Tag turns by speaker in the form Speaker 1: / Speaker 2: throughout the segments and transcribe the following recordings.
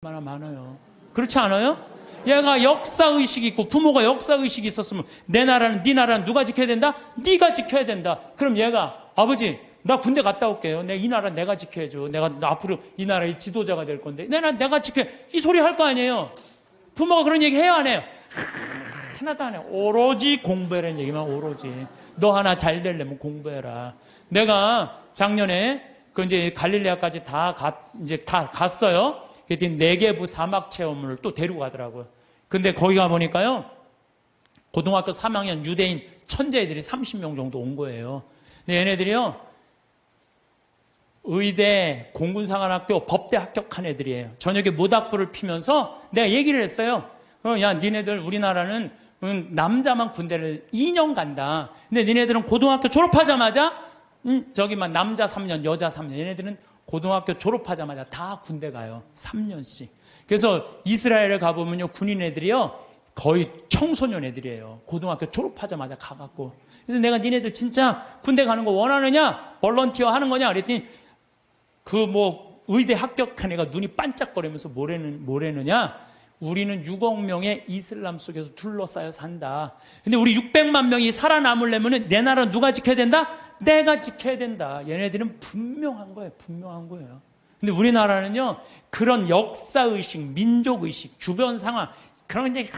Speaker 1: 얼마나 많아요. 그렇지 않아요? 얘가 역사의식이 있고 부모가 역사의식이 있었으면 내 나라는 네 나라는 누가 지켜야 된다? 네가 지켜야 된다. 그럼 얘가 아버지 나 군대 갔다 올게요. 이 나라 내가 지켜야죠. 내가 앞으로 이 나라의 지도자가 될 건데 내가 지켜. 이 소리 할 거 아니에요. 부모가 그런 얘기 해요 안 해요? 하나도 안 해요. 오로지 공부해라는 얘기만 오로지. 너 하나 잘 되려면 공부해라. 내가 작년에 그 이제 갈릴레아까지 다 갔어요. 그랬더니 네게부 사막 체험을 또 데리고 가더라고요. 근데 거기 가보니까요, 고등학교 3학년 유대인 천재애들이 30명 정도 온 거예요. 근데 얘네들이요, 의대, 공군사관학교, 법대 합격한 애들이에요. 저녁에 모닥불을 피면서 내가 얘기를 했어요. 야, 니네들 우리나라는 남자만 군대를 2년 간다. 근데 니네들은 고등학교 졸업하자마자 저기만 남자 3년, 여자 3년. 얘네들은 고등학교 졸업하자마자 다 군대 가요. 3년씩. 그래서 이스라엘에 가보면요, 군인 애들이요, 거의 청소년 애들이에요. 고등학교 졸업하자마자 가갖고. 그래서 내가 니네들 진짜 군대 가는 거 원하느냐? 볼런티어 하는 거냐? 그랬더니 의대 합격한 애가 눈이 반짝거리면서 뭐래느냐? 우리는 6억 명의 이슬람 속에서 둘러싸여 산다. 근데 우리 600만 명이 살아남으려면 내 나라 누가 지켜야 된다? 내가 지켜야 된다. 얘네들은 분명한 거예요. 분명한 거예요. 근데 우리나라는요, 그런 역사의식, 민족의식, 주변 상황, 그런 게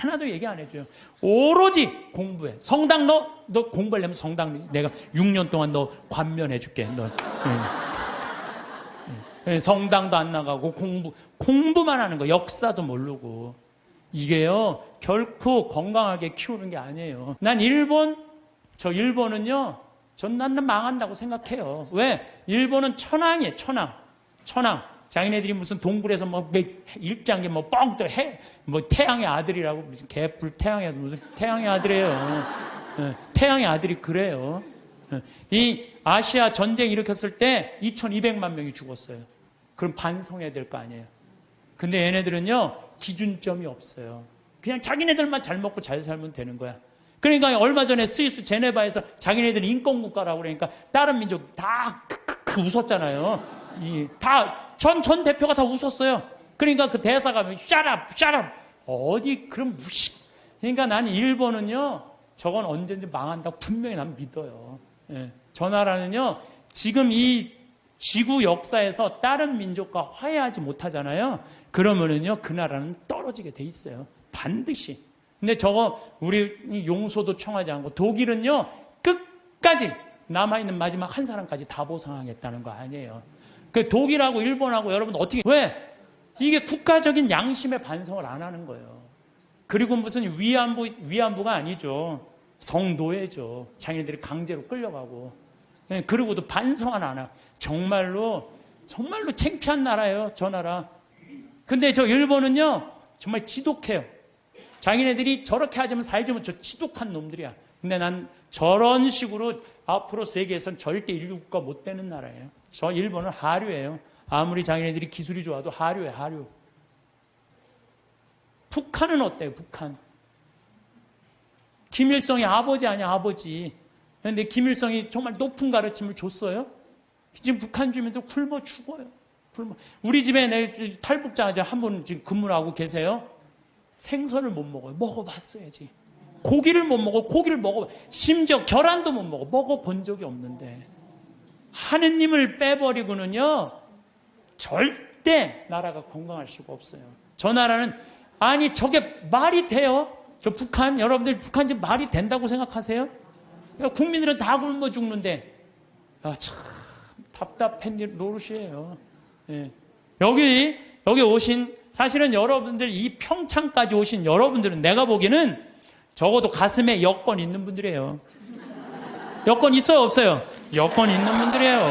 Speaker 1: 하나도 얘기 안 해줘요. 오로지 공부해. 성당 너 공부하려면 성당 내가 6년 동안 너 관면해줄게. 성당도 안 나가고 공부만 하는 거, 역사도 모르고. 이게요, 결코 건강하게 키우는 게 아니에요. 일본은요, 나는 망한다고 생각해요. 왜? 일본은 천황이에요, 천황. 자기네들이 무슨 동굴에서 일장기 뻥 떠 태양의 아들이라고 무슨 개뿔 태양의 무슨 태양의 아들이에요. 태양의 아들이 그래요. 이 아시아 전쟁 일으켰을 때 2200만 명이 죽었어요. 그럼 반성해야 될 거 아니에요. 근데 얘네들은요, 기준점이 없어요. 그냥 자기네들만 잘 먹고 잘 살면 되는 거야. 그러니까 얼마 전에 스위스 제네바에서 자기네들이 인권국가라고 그러니까 다른 민족 다 웃었잖아요. 전 대표가 다 웃었어요. 그러니까 그 대사가 shut up. 어디 그런 무식. 그러니까 나는 일본은요, 저건 언제든지 망한다고 분명히 난 믿어요. 예. 저 나라는요, 지금 이 지구 역사에서 다른 민족과 화해하지 못하잖아요. 그러면은요, 그 나라는 떨어지게 돼 있어요. 반드시. 근데 우리 용서도 청하지 않고, 독일은요, 끝까지 남아있는 마지막 한 사람까지 다 보상하겠다는 거 아니에요. 그 독일하고 일본하고 여러분 어떻게, 왜? 이게 국가적인 양심의 반성을 안 하는 거예요. 그리고 무슨 위안부가 아니죠. 성노예죠. 자기네들이 강제로 끌려가고. 그러고도 반성 안 하나. 정말로 창피한 나라예요, 저 나라. 근데 저 일본은요, 정말 지독해요. 자기네들이 저렇게 하자면 살자면 저 지독한 놈들이야. 근데 난 저런 식으로 앞으로 세계에선 절대 인류국가 못 되는 나라예요. 저 일본은 하류예요. 아무리 자기네들이 기술이 좋아도 하류예요, 하류. 북한은 어때요, 북한? 김일성이 아버지 아니야, 아버지. 그런데 김일성이 정말 높은 가르침을 줬어요? 지금 북한 주민들 굶어 죽어요. 우리 집에 내 탈북자 한 분 지금 근무를 하고 계세요. 생선을 못 먹어요. 먹어봤어야지. 고기를 못 먹어. 고기를 먹어. 심지어 계란도 못 먹어. 먹어본 적이 없는데. 하느님을 빼버리고는요, 절대 나라가 건강할 수가 없어요. 저 나라는, 아니, 저게 말이 돼요? 저 북한, 여러분들 북한 지금 말이 된다고 생각하세요? 국민들은 다 굶어 죽는데, 참 답답한 노릇이에요. 예. 여기 오신, 사실은 여러분들 이 평창까지 오신 여러분들은 내가 보기에는 적어도 가슴에 여권 있는 분들이에요. 여권 있어요, 없어요? 여권 있는 분들이에요.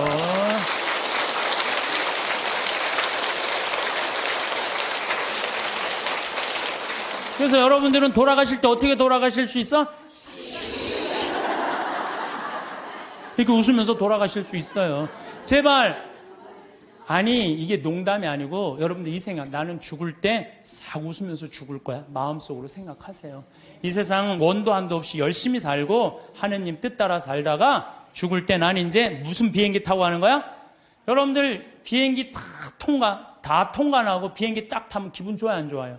Speaker 1: 그래서 여러분들은 돌아가실 때 어떻게 돌아가실 수 있어? 이렇게 웃으면서 돌아가실 수 있어요. 제발. 아니, 이게 농담이 아니고 여러분들 이 생각, 나는 죽을 때 싹 웃으면서 죽을 거야. 마음속으로 생각하세요. 이 세상 원도 한도 없이 열심히 살고 하느님 뜻 따라 살다가 죽을 때 난 이제 무슨 비행기 타고 가는 거야? 여러분들 비행기 다 통과. 다 통과하고 비행기 딱 타면 기분 좋아요, 안 좋아요?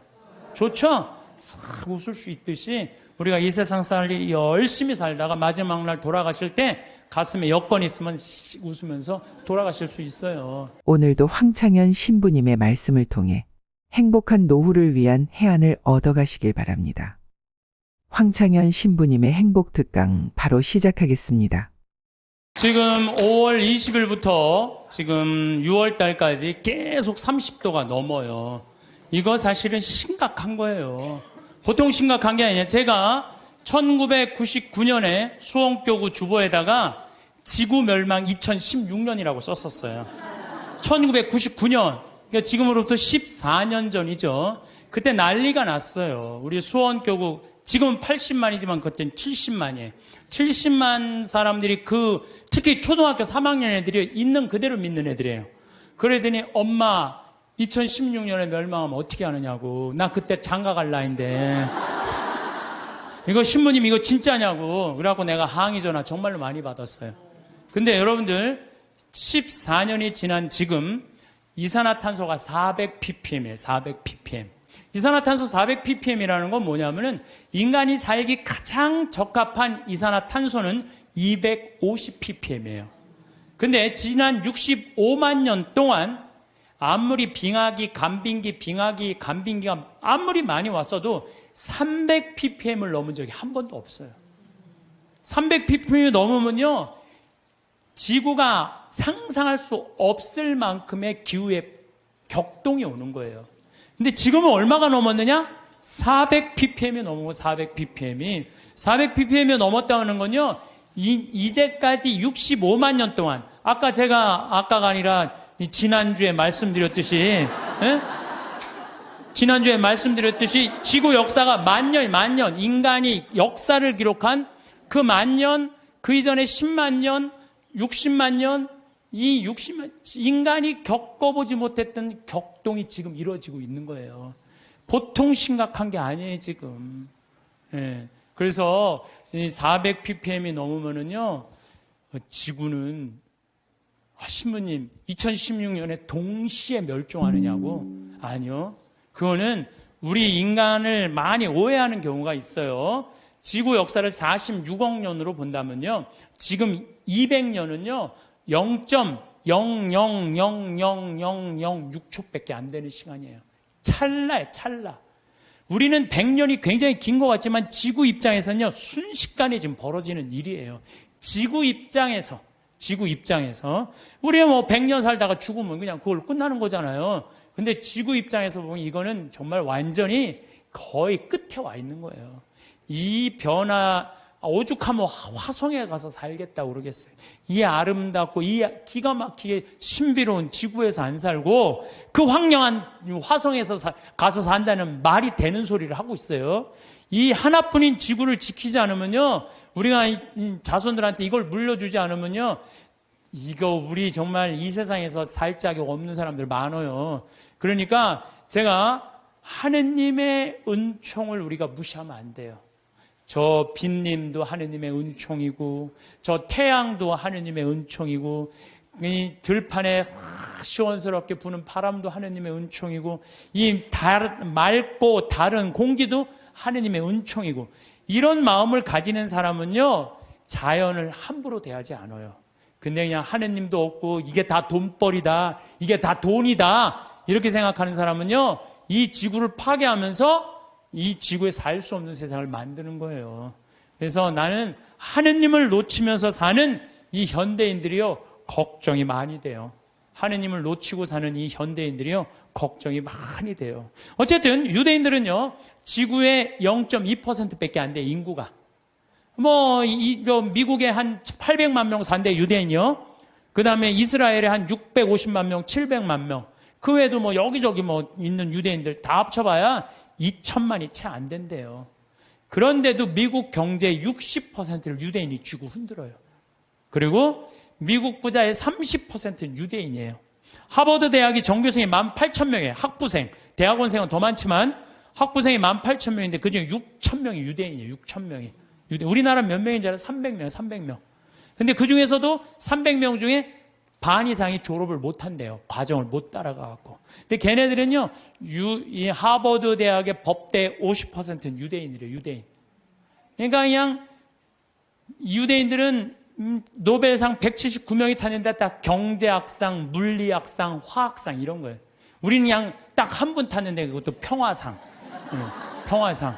Speaker 1: 좋죠? 싹 웃을 수 있듯이 우리가 이 세상 살기 열심히 살다가 마지막 날 돌아가실 때 가슴에 여건 있으면 웃으면서 돌아가실 수 있어요.
Speaker 2: 오늘도 황창현 신부님의 말씀을 통해 행복한 노후를 위한 해안을 얻어가시길 바랍니다. 황창현 신부님의 행복 특강 바로 시작하겠습니다.
Speaker 1: 지금 5월 20일부터 지금 6월 달까지 계속 30도가 넘어요. 이거 사실은 심각한 거예요. 보통 심각한 게 아니에요. 제가 1999년에 수원교구 주보에다가 지구 멸망 2016년이라고 썼었어요. 1999년. 그러니까 지금으로부터 14년 전이죠. 그때 난리가 났어요. 우리 수원교구 지금은 80만이지만 그때는 70만이에요. 70만 사람들이 특히 초등학교 3학년 애들이 있는 그대로 믿는 애들이에요. 그러더니 엄마 2016년에 멸망하면 어떻게 하느냐고. 나 그때 장가 갈 나이인데. 이거 신부님 이거 진짜냐고. 그래갖고 내가 항의 전화 정말로 많이 받았어요. 근데 여러분들 14년이 지난 지금 이산화탄소가 400ppm이에요. 400ppm. 이산화탄소 400ppm이라는 건 뭐냐면은 인간이 살기 가장 적합한 이산화탄소는 250ppm이에요. 근데 지난 65만 년 동안 아무리 빙하기, 간빙기가 아무리 많이 왔어도 300ppm을 넘은 적이 한 번도 없어요. 300ppm이 넘으면요, 지구가 상상할 수 없을 만큼의 기후의 격동이 오는 거예요. 근데 지금은 얼마가 넘었느냐? 400ppm이 넘은 거, 400ppm이. 400ppm이 넘었다는 건요, 이제까지 65만 년 동안, 아까가 아니라 지난주에 말씀드렸듯이, 지난주에 말씀드렸듯이 지구 역사가 만 년, 인간이 역사를 기록한 그 만 년, 그 이전에 10만 년, 60만 년, 이 60만, 인간이 겪어보지 못했던 격동이 지금 이루어지고 있는 거예요. 보통 심각한 게 아니에요, 지금. 예. 그래서 400ppm이 넘으면은요, 지구는, 신부님, 2016년에 동시에 멸종하느냐고? 아니요. 그거는 우리 인간을 많이 오해하는 경우가 있어요. 지구 역사를 46억 년으로 본다면요, 지금 200년은요, 0.0000006초밖에 안 되는 시간이에요. 찰나예요, 찰나. 우리는 100년이 굉장히 긴 것 같지만 지구 입장에서는요, 순식간에 지금 벌어지는 일이에요. 지구 입장에서 우리가 뭐 100년 살다가 죽으면 그냥 그걸로 끝나는 거잖아요. 근데 지구 입장에서 보면 이거는 정말 완전히 거의 끝에 와 있는 거예요. 이 변화, 오죽하면 화성에 가서 살겠다고 그러겠어요. 이 아름답고 이 기가 막히게 신비로운 지구에서 안 살고 그 황량한 화성에서 가서 산다는 말이 되는 소리를 하고 있어요. 이 하나뿐인 지구를 지키지 않으면요, 우리가 이 자손들한테 이걸 물려주지 않으면요, 이거 우리 정말 이 세상에서 살 자격 없는 사람들 많아요. 그러니까 제가 하느님의 은총을 우리가 무시하면 안 돼요. 저 빛님도 하느님의 은총이고, 저 태양도 하느님의 은총이고, 이 들판에 시원스럽게 부는 바람도 하느님의 은총이고, 이 맑고 다른 공기도 하느님의 은총이고, 이런 마음을 가지는 사람은요, 자연을 함부로 대하지 않아요. 근데 그냥 하느님도 없고, 이게 다 돈벌이다, 이게 다 돈이다, 이렇게 생각하는 사람은요, 이 지구를 파괴하면서 이 지구에 살 수 없는 세상을 만드는 거예요. 그래서 나는 하느님을 놓치면서 사는 이 현대인들이요, 걱정이 많이 돼요. 하느님을 놓치고 사는 이 현대인들이요, 걱정이 많이 돼요. 어쨌든 유대인들은요, 지구의 0.2%밖에 안 돼, 인구가. 미국에 한 800만 명 산대, 유대인이요. 그 다음에 이스라엘에 한 650만 명, 700만 명. 그 외에도 여기저기 있는 유대인들 다 합쳐봐야 2천만이 채 안 된대요. 그런데도 미국 경제의 60%를 유대인이 쥐고 흔들어요. 그리고 미국 부자의 30%는 유대인이에요. 하버드 대학이 전교생이 18,000명이에요. 학부생. 대학원생은 더 많지만 학부생이 18,000명인데 그중에 6,000명이 유대인이에요. 6,000명이. 우리나라 몇 명인지 알아요? 300명. 근데 그 중에서도 300명 중에 반 이상이 졸업을 못 한대요. 과정을 못 따라가갖고. 근데 걔네들은요, 이 하버드 대학의 법대 50%는 유대인이래요, 유대인. 그러니까 그냥 유대인들은 노벨상 179명이 탔는데 딱 경제학상, 물리학상, 화학상 이런 거예요. 우리는 그냥 딱 한 분 탔는데 그것도 평화상. 평화상.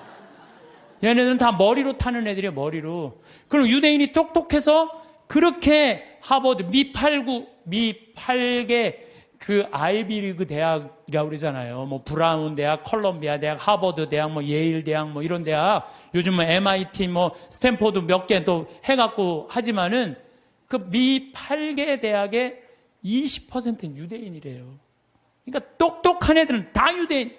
Speaker 1: 얘네들은 다 머리로 타는 애들이에요, 머리로. 그럼 유대인이 똑똑해서 그렇게 하버드, 미 8개 그 아이비리그 대학이라고 그러잖아요. 뭐 브라운 대학, 컬럼비아 대학, 하버드 대학, 뭐 예일 대학, 뭐 이런 대학. 요즘 뭐 MIT, 뭐 스탠포드 몇 개 또 해갖고 하지만은 그 미 8개 대학의 20%는 유대인이래요. 그러니까 똑똑한 애들은 다 유대인.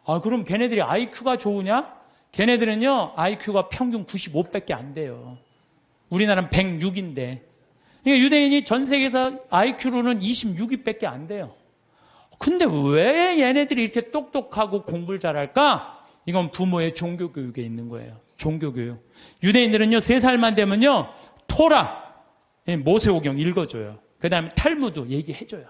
Speaker 1: 아, 그럼 걔네들이 IQ가 좋으냐? 걔네들은요, IQ가 평균 95밖에 안 돼요. 우리나라는 106인데. 그러니까 유대인이 전 세계에서 IQ로는 26위밖에 안 돼요. 근데 왜 얘네들이 이렇게 똑똑하고 공부를 잘할까? 이건 부모의 종교교육에 있는 거예요. 종교교육. 유대인들은요, 3살만 되면요, 토라, 모세오경 읽어줘요. 그 다음에 탈무드 얘기해줘요.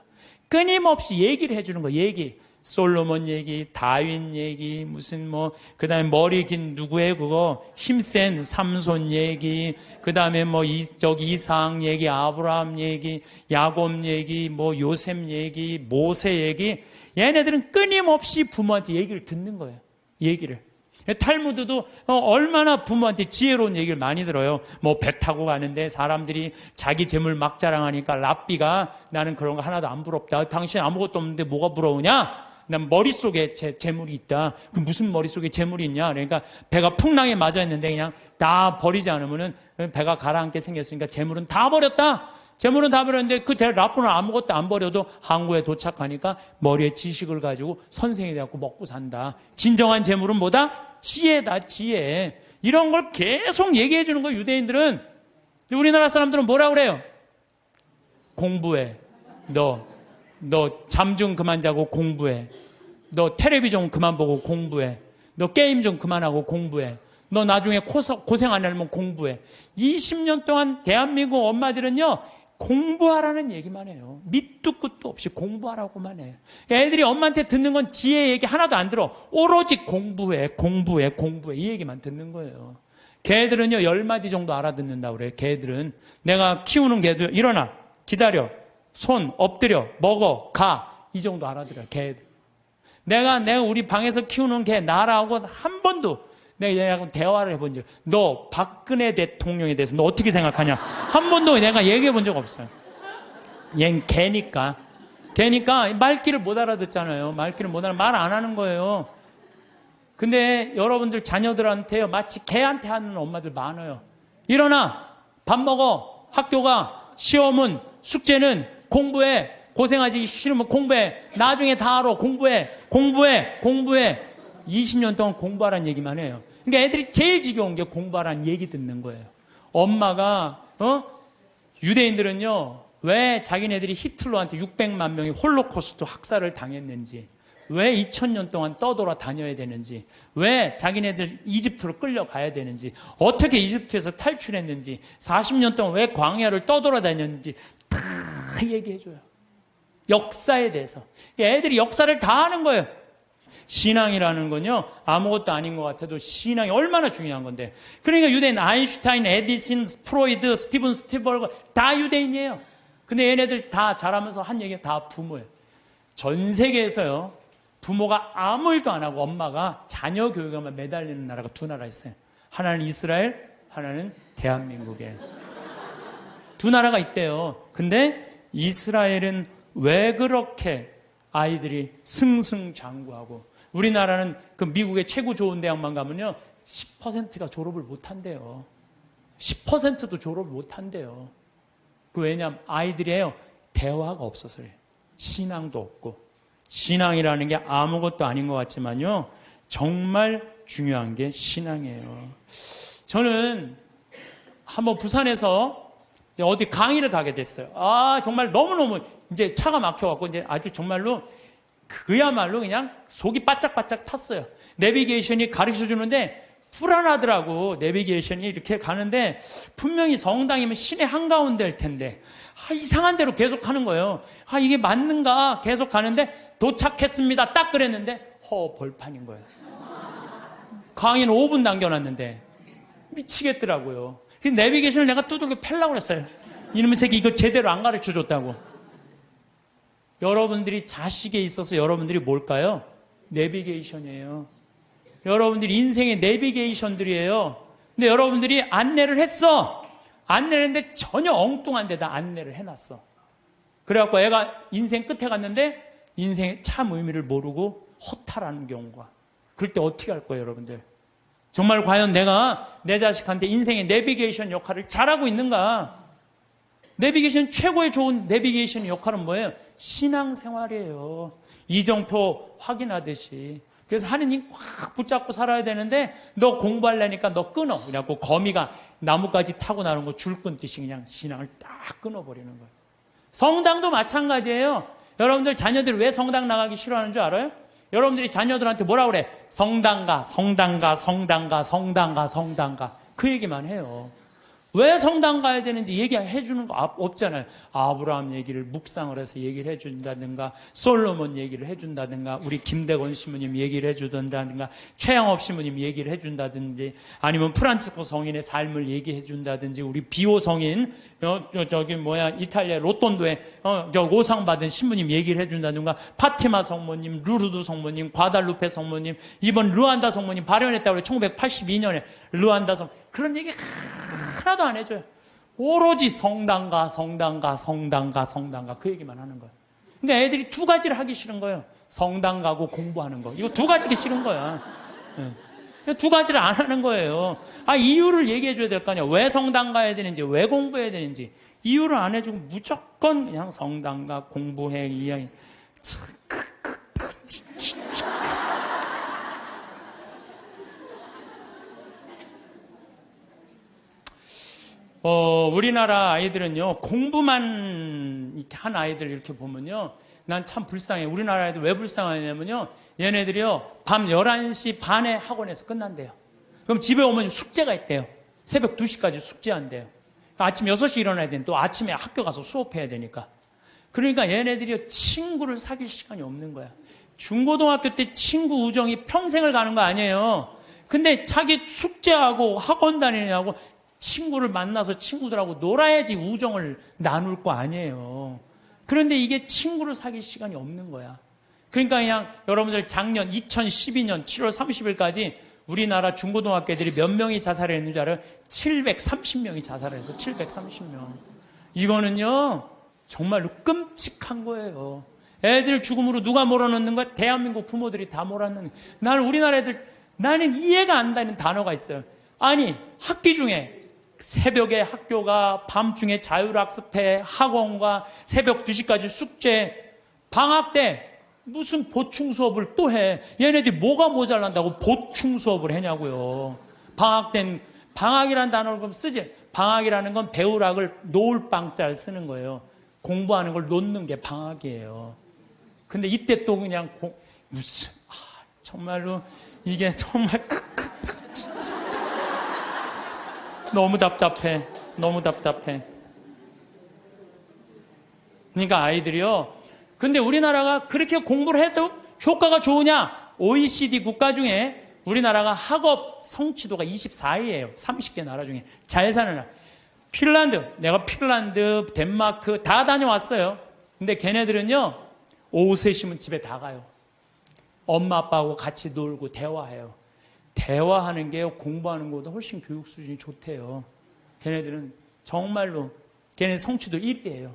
Speaker 1: 끊임없이 얘기를 해주는 거예요, 얘기. 솔로몬 얘기, 다윈 얘기, 무슨 뭐, 그 다음에 머리 긴 누구의 그거, 힘센 삼손 얘기, 그 다음에 뭐, 이상 얘기, 아브라함 얘기, 야곱 얘기, 뭐, 요셉 얘기, 모세 얘기. 얘네들은 끊임없이 부모한테 얘기를 듣는 거예요. 얘기를. 탈무드도 얼마나 부모한테 지혜로운 얘기를 많이 들어요. 뭐 배 타고 가는데 사람들이 자기 재물 막 자랑하니까 랍비가 나는 그런 거 하나도 안 부럽다. 당신 아무것도 없는데 뭐가 부러우냐? 난 머릿속에 재물이 있다. 그 무슨 머릿속에 재물이 있냐? 그러니까 배가 풍랑에 맞아 있는데 그냥 다 버리지 않으면은 배가 가라앉게 생겼으니까 재물은 다 버렸다. 재물은 다 버렸는데 그 랍비는 아무것도 안 버려도 항구에 도착하니까 머리에 지식을 가지고 선생이 돼갖고 먹고 산다. 진정한 재물은 뭐다? 지혜다, 지혜. 이런 걸 계속 얘기해 주는 거예요, 유대인들은. 우리나라 사람들은 뭐라 그래요? 공부해. 너 잠 좀 그만 자고 공부해. 너 텔레비전 그만 보고 공부해. 너 게임 좀 그만하고 공부해. 너 나중에 고생 안 하려면 공부해. 20년 동안 대한민국 엄마들은요, 공부하라는 얘기만 해요. 밑도 끝도 없이 공부하라고만 해. 애들이 엄마한테 듣는 건 지혜 얘기 하나도 안 들어. 오로지 공부해, 공부해, 공부해. 이 얘기만 듣는 거예요. 개들은요, 10마디 정도 알아듣는다고 그래요. 개들은. 내가 키우는 개도 일어나, 기다려, 손, 엎드려, 먹어, 가. 이 정도 알아들어요, 개들. 내가 우리 방에서 키우는 개, 나라고 한 번도 내가 얘하고 대화를 해본 적, 너 박근혜 대통령에 대해서 너 어떻게 생각하냐? 한 번도 내가 얘기해 본 적 없어요. 얜 개니까. 말귀를 못 알아듣잖아요. 말귀를 못 알아, 말 안 하는 거예요. 근데 여러분들 자녀들한테요, 마치 개한테 하는 엄마들 많아요. 일어나, 밥 먹어, 학교 가, 시험은, 숙제는, 공부해, 고생하지 싫으면 공부해, 나중에 다 알아, 공부해. 20년 동안 공부하라는 얘기만 해요. 그러니까 애들이 제일 지겨운 게 공부하라는 얘기 듣는 거예요. 엄마가, 유대인들은요, 왜 자기네들이 히틀러한테 600만 명이 홀로코스트 학살을 당했는지, 왜 2000년 동안 떠돌아 다녀야 되는지, 왜 자기네들 이집트로 끌려가야 되는지, 어떻게 이집트에서 탈출했는지, 40년 동안 왜 광야를 떠돌아 다녔는지 다 얘기해줘요. 역사에 대해서. 애들이 역사를 다 아는 거예요. 신앙이라는 건요, 아무것도 아닌 것 같아도 신앙이 얼마나 중요한 건데. 그러니까 유대인, 아인슈타인, 에디슨, 프로이드, 스티븐 스피버그 다 유대인이에요. 근데 얘네들 다 자라면서 한 얘기가 다 부모예요. 전 세계에서요, 부모가 아무 일도 안 하고 엄마가 자녀 교육에만 매달리는 나라가 2나라 있어요. 하나는 이스라엘, 하나는 대한민국에. 2나라가 있대요. 근데 이스라엘은 왜 그렇게 아이들이 승승장구하고, 우리나라는 그 미국의 최고 좋은 대학만 가면요, 10%가 졸업을 못 한대요. 10%도 졸업을 못 한대요. 왜냐하면 아이들이에요, 대화가 없어서요. 신앙도 없고. 신앙이라는 게 아무것도 아닌 것 같지만요, 정말 중요한 게 신앙이에요. 저는 한번 부산에서 어디 강의를 가게 됐어요. 정말 너무너무 이제 차가 막혀갖고 이제 아주 정말로 그야말로 그냥 속이 바짝바짝 탔어요. 내비게이션이 가르쳐 주는데 불안하더라고. 내비게이션이 이렇게 가는데 분명히 성당이면 시내 한가운데일 텐데 이상한 대로 계속 하는 거예요. 이게 맞는가 계속 가는데 도착했습니다. 딱 그랬는데 벌판인 거예요. 강의는 5분 남겨놨는데 미치겠더라고요. 그래서 내비게이션을 내가 두들겨 패려고 그랬어요. 이놈의 새끼 이거 제대로 안 가르쳐줬다고. 여러분들이 자식에 있어서 여러분들이 뭘까요? 내비게이션이에요. 여러분들이 인생의 내비게이션들이에요. 근데 여러분들이 안내를 했어. 안내를 했는데 전혀 엉뚱한 데다 안내를 해놨어. 그래갖고 애가 인생 끝에 갔는데 인생의 참 의미를 모르고 허탈하는 경우가. 그럴 때 어떻게 할 거예요, 여러분들? 정말 과연 내가 내 자식한테 인생의 내비게이션 역할을 잘하고 있는가? 내비게이션 최고의 좋은 내비게이션 역할은 뭐예요? 신앙생활이에요. 이정표 확인하듯이. 그래서 하느님 꽉 붙잡고 살아야 되는데 너 공부하려니까 너 끊어. 그래갖고 거미가 나뭇가지 타고 나는 거 줄 끊듯이 그냥 신앙을 딱 끊어버리는 거예요. 성당도 마찬가지예요. 여러분들 자녀들이 왜 성당 나가기 싫어하는 줄 알아요? 여러분들이 자녀들한테 뭐라 그래? 성당가, 성당가, 성당가, 성당가, 성당가. 그 얘기만 해요. 왜 성당 가야 되는지 얘기해 주는 거 없잖아요. 아브라함 얘기를 묵상을 해서 얘기를 해 준다든가, 솔로몬 얘기를 해 준다든가, 우리 김대건 시모님 얘기를 해 주던다든가, 최양업 시모님 얘기를 해 준다든지, 아니면 프란치스코 성인의 삶을 얘기해 준다든지, 우리 비오 성인 이탈리아 로톤도에 오상 받은 신부님 얘기를 해 준다든가, 파티마 성모님, 루르드 성모님, 과달루페 성모님, 이번 르완다 성모님 발현했다고 그래. 1982년에 르완다 성 그런 얘기 하나도 안 해줘요. 오로지 성당가, 성당가, 성당가, 성당가 그 얘기만 하는 거예요. 그러니까 애들이 두 가지를 하기 싫은 거예요. 성당 가고 공부하는 거. 이거 두 가지가 싫은 거야. 네. 두 가지를 안 하는 거예요. 이유를 얘기해 줘야 될 거 아니야. 왜 성당 가야 되는지, 왜 공부해야 되는지. 이유를 안 해주고 무조건 그냥 성당 가, 공부해, 이야기. 우리나라 아이들은요, 공부만 이렇게 한 아이들 이렇게 보면요, 난 참 불쌍해. 우리나라 아이들 왜 불쌍하냐면요, 얘네들이요, 밤 11시 반에 학원에서 끝난대요. 그럼 집에 오면 숙제가 있대요. 새벽 2시까지 숙제한대요. 아침 6시 일어나야 되는데 또 아침에 학교 가서 수업해야 되니까. 그러니까 얘네들이 친구를 사귈 시간이 없는 거야. 중고등학교 때 친구 우정이 평생을 가는 거 아니에요. 근데 자기 숙제하고 학원 다니냐고 친구를 만나서 친구들하고 놀아야지 우정을 나눌 거 아니에요. 그런데 이게 친구를 사귈 시간이 없는 거야. 그러니까 그냥 여러분들 작년 2012년 7월 30일까지 우리나라 중고등학교 애들이 몇 명이 자살을 했는지 알아요? 730명이 자살을 해서 730명. 이거는요, 정말로 끔찍한 거예요. 애들 죽음으로 누가 몰아넣는 거야? 대한민국 부모들이 다 몰아넣는 거야. 나는 우리나라 애들, 나는 이해가 안 되는 단어가 있어요. 아니, 학기 중에 새벽에 학교가, 밤중에 자율학습회, 학원과 새벽 2시까지 숙제, 방학 때 무슨 보충 수업을 또 해. 얘네들이 뭐가 모자란다고 보충 수업을 하냐고요. 방학 땐, 방학이라는 단어를 그럼 쓰지. 방학이라는 건 배우락을 놓을 방자를 쓰는 거예요. 공부하는 걸 놓는 게 방학이에요. 근데 이때 또 그냥 정말로 이게 정말 너무 답답해. 너무 답답해. 그러니까 아이들이요. 근데 우리나라가 그렇게 공부를 해도 효과가 좋으냐? OECD 국가 중에 우리나라가 학업 성취도가 24위예요. 30개 나라 중에. 잘 사는 나라. 핀란드, 내가 핀란드, 덴마크 다 다녀왔어요. 근데 걔네들은요, 오후 3시면 집에 다 가요. 엄마 아빠하고 같이 놀고 대화해요. 대화하는 게 공부하는 것보다 훨씬 교육 수준이 좋대요. 걔네들은 정말로, 걔네 성취도 1위예요.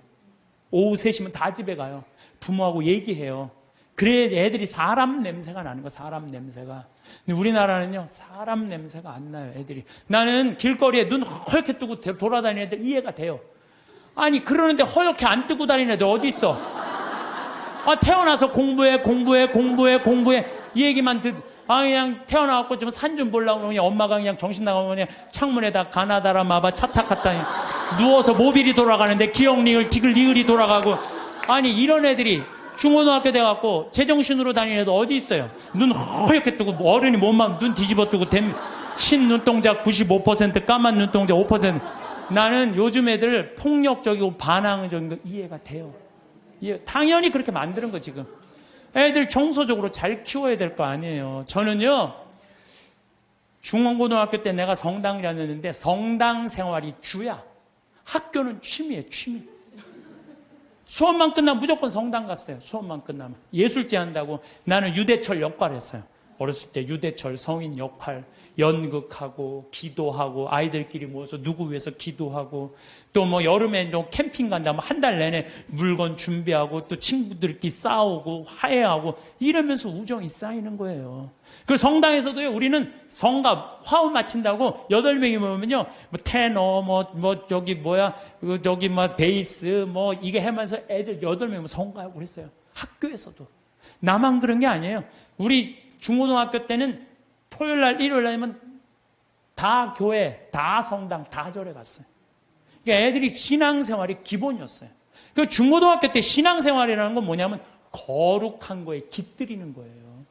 Speaker 1: 오후 3시면 다 집에 가요. 부모하고 얘기해요. 그래야 애들이 사람 냄새가 나는 거, 사람 냄새가. 근데 우리나라는요, 사람 냄새가 안 나요, 애들이. 나는 길거리에 눈 허옇게 뜨고 돌아다니는 애들 이해가 돼요. 아니, 그러는데 허옇게 안 뜨고 다니는 애들 어디 있어? 태어나서 공부해. 이 얘기만 그냥 태어나갖고 좀 산 좀 보려고 그냥 엄마가 그냥 정신 나가면 그냥 창문에다 가나다라 마바 차탁 갖다 누워서 모빌이 돌아가는데 기억니을 니을이 돌아가고. 아니, 이런 애들이 중고등학교 돼갖고 제정신으로 다니는 애들 어디 있어요? 눈 허옇게 뜨고 어른이 몸만 눈 뒤집어 뜨고 흰 눈동자 95%, 까만 눈동자 5%. 나는 요즘 애들 폭력적이고 반항적인 거 이해가 돼요. 당연히 그렇게 만드는 거 지금. 애들 정서적으로 잘 키워야 될 거 아니에요. 저는요, 중원고등학교 때 내가 성당 다녔는데 성당 생활이 주야. 학교는 취미예요, 취미. 수업만 끝나면 무조건 성당 갔어요. 수업만 끝나면. 예술제 한다고 나는 유대철 역할 했어요. 어렸을 때 유대철 성인 역할, 연극하고 기도하고 아이들끼리 모여서 누구 위해서 기도하고 또 뭐 여름에 좀 캠핑 간다면 한 달 내내 물건 준비하고 또 친구들끼리 싸우고 화해하고 이러면서 우정이 쌓이는 거예요. 그 성당에서도요, 우리는 성가 화음 마친다고 8명이 모이면요, 뭐 테너, 저기 베이스, 이게 하면서 애들 8명 성가하고 그랬어요. 학교에서도. 나만 그런 게 아니에요. 우리 중고등학교 때는 토요일 날, 일요일 날이면 다 교회, 다 성당, 다 절에 갔어요. 그러니까 애들이 신앙생활이 기본이었어요. 그 중고등학교 때 신앙생활이라는 건 뭐냐면 거룩한 거에 깃들이는 거예요.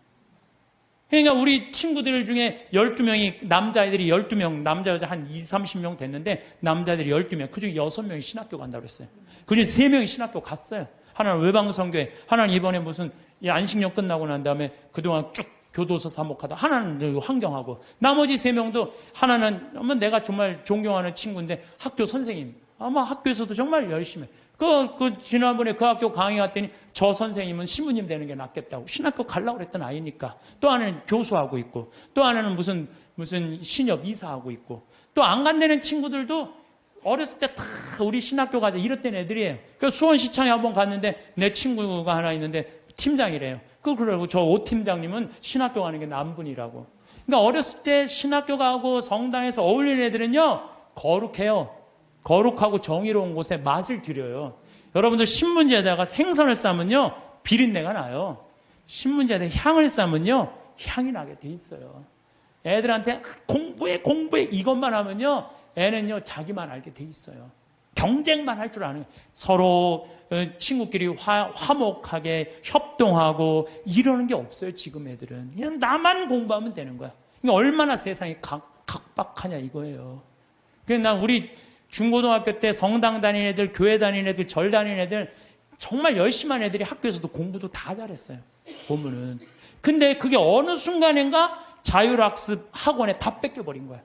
Speaker 1: 그러니까 우리 친구들 중에 12명이, 남자애들이 12명, 남자, 여자 한 20, 30명 됐는데 남자들이 12명, 그중에 6명이 신학교 간다고 그랬어요. 그중에 3명이 신학교 갔어요. 하나는 외방선교회, 하나는 이번에 무슨 안식년 끝나고 난 다음에 그동안 쭉 교도소 사목하다, 하나는 환경하고, 나머지 3명도 하나는 아마 내가 정말 존경하는 친구인데 학교 선생님, 아마 학교에서도 정말 열심히 해. 지난번에 그 학교 강의 갔더니 저 선생님은 신부님 되는 게 낫겠다고 신학교 가려고 그랬던 아이니까. 또 하나는 교수하고 있고, 또 하나는 무슨 신협 이사하고 있고, 또 안 간다는 친구들도 어렸을 때 다 우리 신학교 가자 이랬던 애들이에요. 그래서 수원시청에 한번 갔는데 내 친구가 하나 있는데 팀장이래요. 그러고 저 오 팀장님은 신학교 가는 게 남분이라고. 그러니까 어렸을 때 신학교 가고 성당에서 어울리는 애들은요, 거룩해요. 거룩하고 정의로운 곳에 맛을 들여요. 여러분들 신문지에다가 생선을 싸면요, 비린내가 나요. 신문지에다가 향을 싸면요, 향이 나게 돼 있어요. 애들한테 공부해 이것만 하면요, 애는요 자기만 알게 돼 있어요. 경쟁만 할 줄 아는 거예요. 서로 친구끼리 화목하게 협동하고 이러는 게 없어요. 지금 애들은 그냥 나만 공부하면 되는 거야. 그러니까 얼마나 세상이 각박하냐 이거예요. 그래서 난 우리 중고등학교 때 성당 다니는 애들, 교회 다니는 애들, 절 다니는 애들 정말 열심히 한 애들이 학교에서도 공부도 다 잘했어요. 보면은. 근데 그게 어느 순간인가 자율학습 학원에 다 뺏겨버린 거야.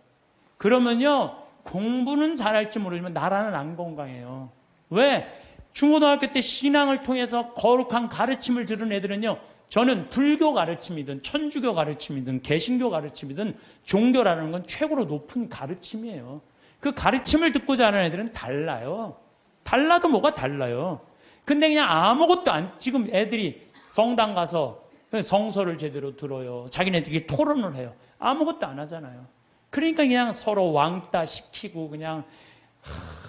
Speaker 1: 그러면요, 공부는 잘할지 모르지만 나라는 안 건강해요. 왜? 중고등학교 때 신앙을 통해서 거룩한 가르침을 들은 애들은요, 저는 불교 가르침이든 천주교 가르침이든 개신교 가르침이든 종교라는 건 최고로 높은 가르침이에요. 그 가르침을 듣고 자란 애들은 달라요. 달라도 뭐가 달라요. 근데 그냥 아무것도 지금 애들이 성당 가서 성서를 제대로 들어요. 자기네들끼리 토론을 해요. 아무것도 안 하잖아요. 그러니까 그냥 서로 왕따 시키고 그냥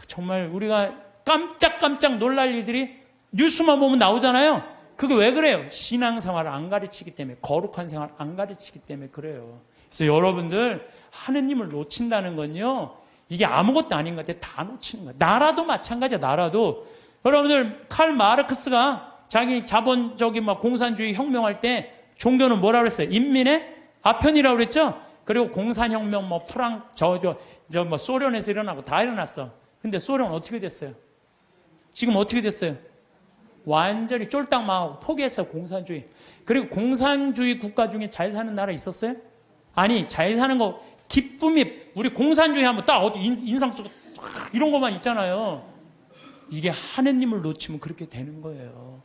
Speaker 1: 정말 우리가 깜짝깜짝 놀랄 일들이 뉴스만 보면 나오잖아요. 그게 왜 그래요? 신앙생활을 안 가르치기 때문에, 거룩한 생활을 안 가르치기 때문에 그래요. 그래서 여러분들 하느님을 놓친다는 건요, 이게 아무것도 아닌 것 같아. 다 놓치는 거야. 나라도 마찬가지야. 나라도. 여러분들 칼 마르크스가 자기 자본적인 공산주의 혁명할 때 종교는 뭐라고 그랬어요? 인민의 아편이라고 그랬죠? 그리고 공산혁명 소련에서 일어나고 다 일어났어. 근데 소련은 어떻게 됐어요? 지금 어떻게 됐어요? 완전히 쫄딱 망하고 포기했어요. 공산주의. 그리고 공산주의 국가 중에 잘 사는 나라 있었어요? 아니, 잘 사는 거 기쁨이, 우리 공산주의 하면 딱 어디 인상 쓰고 이런 것만 있잖아요. 이게 하느님을 놓치면 그렇게 되는 거예요.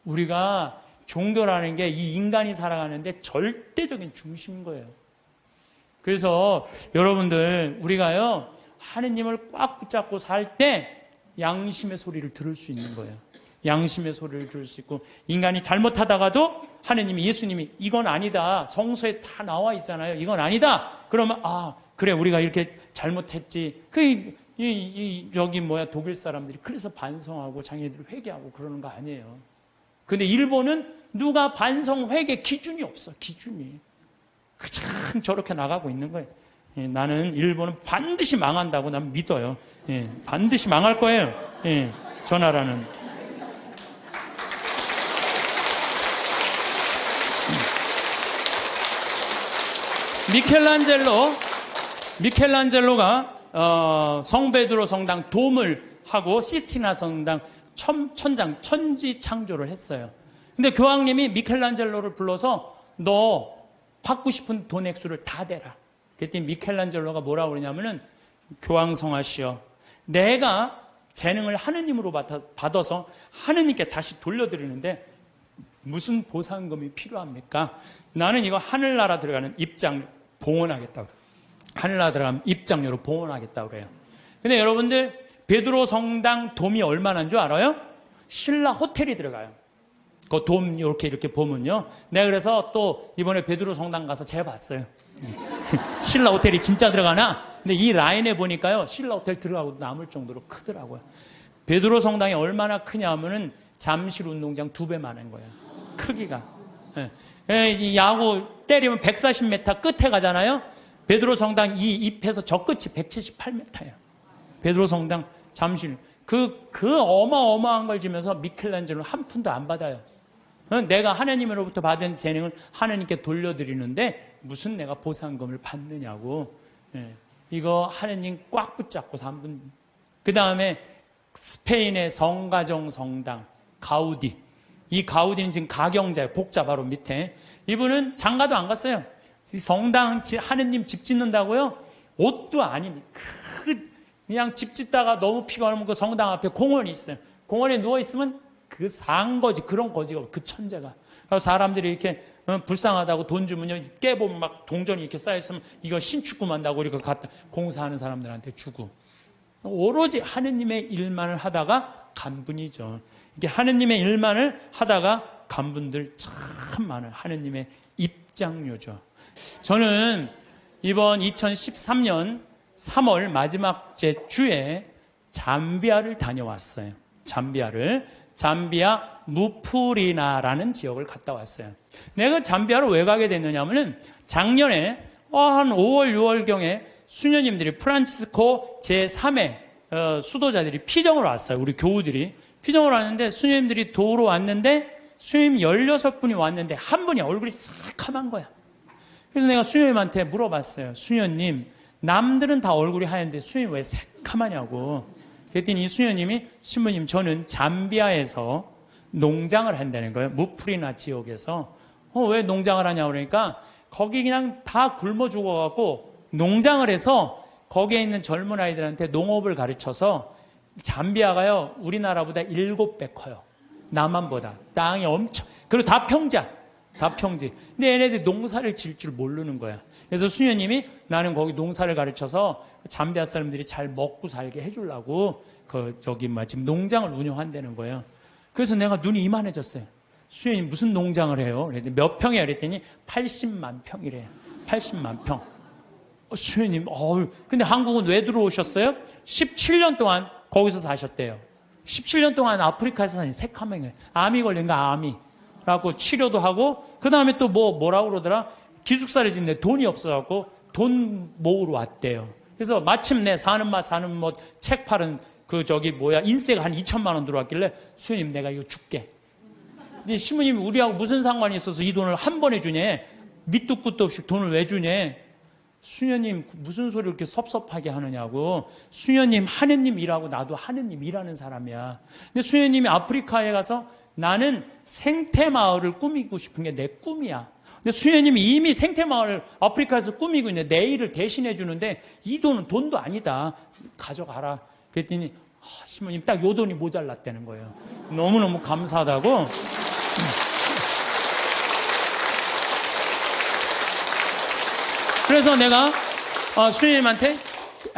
Speaker 1: 우리가 종교라는 게 이 인간이 살아가는데 절대적인 중심인 거예요. 그래서 여러분들, 우리가요, 하느님을 꽉 붙잡고 살 때 양심의 소리를 들을 수 있는 거예요. 양심의 소리를 들을 수 있고, 인간이 잘못하다가도 하느님이, 예수님이 이건 아니다, 성서에 다 나와 있잖아요. 이건 아니다. 그러면 그래, 우리가 이렇게 잘못했지. 독일 사람들이 그래서 반성하고 자기네들 회개하고 그러는 거 아니에요. 근데 일본은 누가 반성 회개 기준이 없어. 기준이. 참 저렇게 나가고 있는 거예요. 예, 나는 일본은 반드시 망한다고 난 믿어요. 예, 반드시 망할 거예요. 예, 저 나라는. 미켈란젤로가 성베드로 성당 돔을 하고 시스티나 성당 천장 천지 창조를 했어요. 근데 교황님이 미켈란젤로를 불러서 너 받고 싶은 돈 액수를 다 대라. 그랬더니 미켈란젤로가 뭐라고 그러냐면은 교황성하시여, 내가 재능을 하느님으로 받아서 하느님께 다시 돌려드리는데 무슨 보상금이 필요합니까? 나는 이거 하늘나라 들어가는 입장 봉헌하겠다고. 하늘나라 들어가면 입장료로 봉헌하겠다고 그래요. 근데 여러분들 베드로 성당 돔이 얼마나인 줄 알아요? 신라 호텔이 들어가요. 그 돔 이렇게 보면요. 내가 그래서 또 이번에 베드로 성당 가서 재봤어요. 신라 호텔이 진짜 들어가나? 근데 이 라인에 보니까요, 신라 호텔 들어가고 남을 정도로 크더라고요. 베드로 성당이 얼마나 크냐 하면은 잠실 운동장 2배만 한 거예요. 크기가. 이 야구 때리면 140m 끝에 가잖아요. 베드로 성당 이 잎에서 저 끝이 178m예요. 베드로 성당 잠실. 그 어마어마한 걸 지면서 미켈란젤로 한 푼도 안 받아요. 내가 하나님으로부터 받은 재능을 하나님께 돌려드리는데 무슨 내가 보상금을 받느냐고. 이거 하나님 꽉 붙잡고 3분. 그 다음에 스페인의 성가정 성당 가우디. 이 가우디는 지금 가경자예요. 복자 바로 밑에. 이분은 장가도 안 갔어요. 이 성당 하느님 집 짓는다고요? 옷도 아닌 그냥 집 짓다가 너무 피곤하면 그 성당 앞에 공원이 있어요. 공원에 누워 있으면 그 상거지 그런 거지가 그 천재가. 그래서 사람들이 이렇게 불쌍하다고 돈 주면요, 깨보면 막 동전이 이렇게 쌓여 있으면 이거 신축금 한다고 이렇게 갖다 공사하는 사람들한테 주고. 오로지 하느님의 일만을 하다가 간 분이죠. 이게 하느님의 일만을 하다가 간 분들 참 많아요. 하느님의 입장료죠. 저는 이번 2013년 3월 마지막 주에 잠비아를 다녀왔어요. 잠비아 무프리나라는 지역을 갔다 왔어요. 내가 잠비아를 왜 가게 됐느냐 하면은 작년에 한 5월 6월경에 수녀님들이 프란치스코 제3의 수도자들이 피정을 왔어요. 우리 교우들이 피정을 왔는데 수녀님들이 도우러 왔는데 수녀님 16분이 왔는데 한 분이 얼굴이 새카만 거야. 그래서 내가 수녀님한테 물어봤어요. 수녀님, 남들은 다 얼굴이 하얀데 수녀님 왜 새카마냐고. 그랬더니 이 수녀님이 신부님, 저는 잠비아에서 농장을 한다는 거예요. 무프리나 지역에서. 왜 농장을 하냐고 그러니까 거기 그냥 다 굶어 죽어갖고 농장을 해서 거기에 있는 젊은 아이들한테 농업을 가르쳐서 잠비아가요, 우리나라보다 7배 커요. 남한보다. 땅이 엄청, 그리고 다 평지야. 근데 얘네들이 농사를 지을 줄 모르는 거야. 그래서 수녀님이 나는 거기 농사를 가르쳐서 잠비아 사람들이 잘 먹고 살게 해주려고 지금 농장을 운영한다는 거예요. 그래서 내가 눈이 이만해졌어요. 수녀님 무슨 농장을 해요? 그랬더니 몇 평이야? 그랬더니 80만 평이래요. 80만 평. 수녀님, 근데 한국은 왜 들어오셨어요? 17년 동안 거기서 사셨대요. 17년 동안 아프리카에서 사니 새카맹에 암이 걸린 거야, 암이. 그래갖고 치료도 하고, 그 다음에 또 뭐라고 그러더라? 기숙사를 짓는데 돈이 없어갖고 돈 모으러 왔대요. 그래서 마침내 사는 맛 책 팔은 인세가 한 2천만 원 들어왔길래 수녀님 내가 이거 줄게. 근데 신부님이 우리하고 무슨 상관이 있어서 이 돈을 한 번에 주냐? 밑도 끝도 없이 돈을 왜 주냐? 수녀님 무슨 소리를 이렇게 섭섭하게 하느냐고. 수녀님 하느님 일하고 나도 하느님 일하는 사람이야. 근데 수녀님이 아프리카에 가서 나는 생태마을을 꾸미고 싶은 게 내 꿈이야. 근데 수녀님이 이미 생태마을을 아프리카에서 꾸미고 있는데 내 일을 대신해 주는데 이 돈은 돈도 아니다. 가져가라. 그랬더니 신부님 딱 요 돈이 모자랐다는 거예요. 너무너무 감사하다고. 그래서 내가 수녀님한테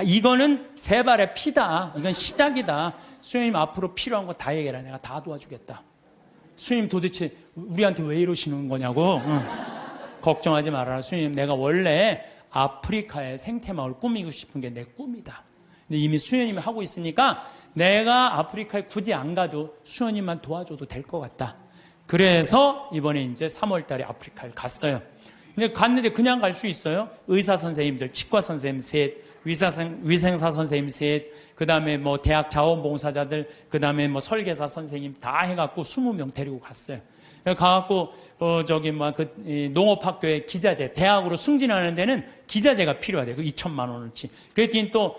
Speaker 1: 이거는 세 발의 피다. 이건 시작이다. 수녀님 앞으로 필요한 거 다 얘기해라. 내가 다 도와주겠다. 수녀님 도대체 우리한테 왜 이러시는 거냐고. 걱정하지 말아라. 수녀님 내가 원래 아프리카의 생태마을 꾸미고 싶은 게 내 꿈이다. 근데 이미 수녀님이 하고 있으니까 내가 아프리카에 굳이 안 가도 수녀님만 도와줘도 될 것 같다. 그래서 이번에 이제 3월 달에 아프리카를 갔어요. 근데 갔는데 그냥 갈 수 있어요? 의사 선생님들, 치과 선생님 셋, 위생사 선생님 셋, 그 다음에 대학 자원봉사자들, 그 다음에 설계사 선생님 다 해갖고 20명 데리고 갔어요. 가갖고, 농업학교의 기자재, 대학으로 승진하는 데는 기자재가 필요하대요. 그 2천만 원어치. 그랬더니 또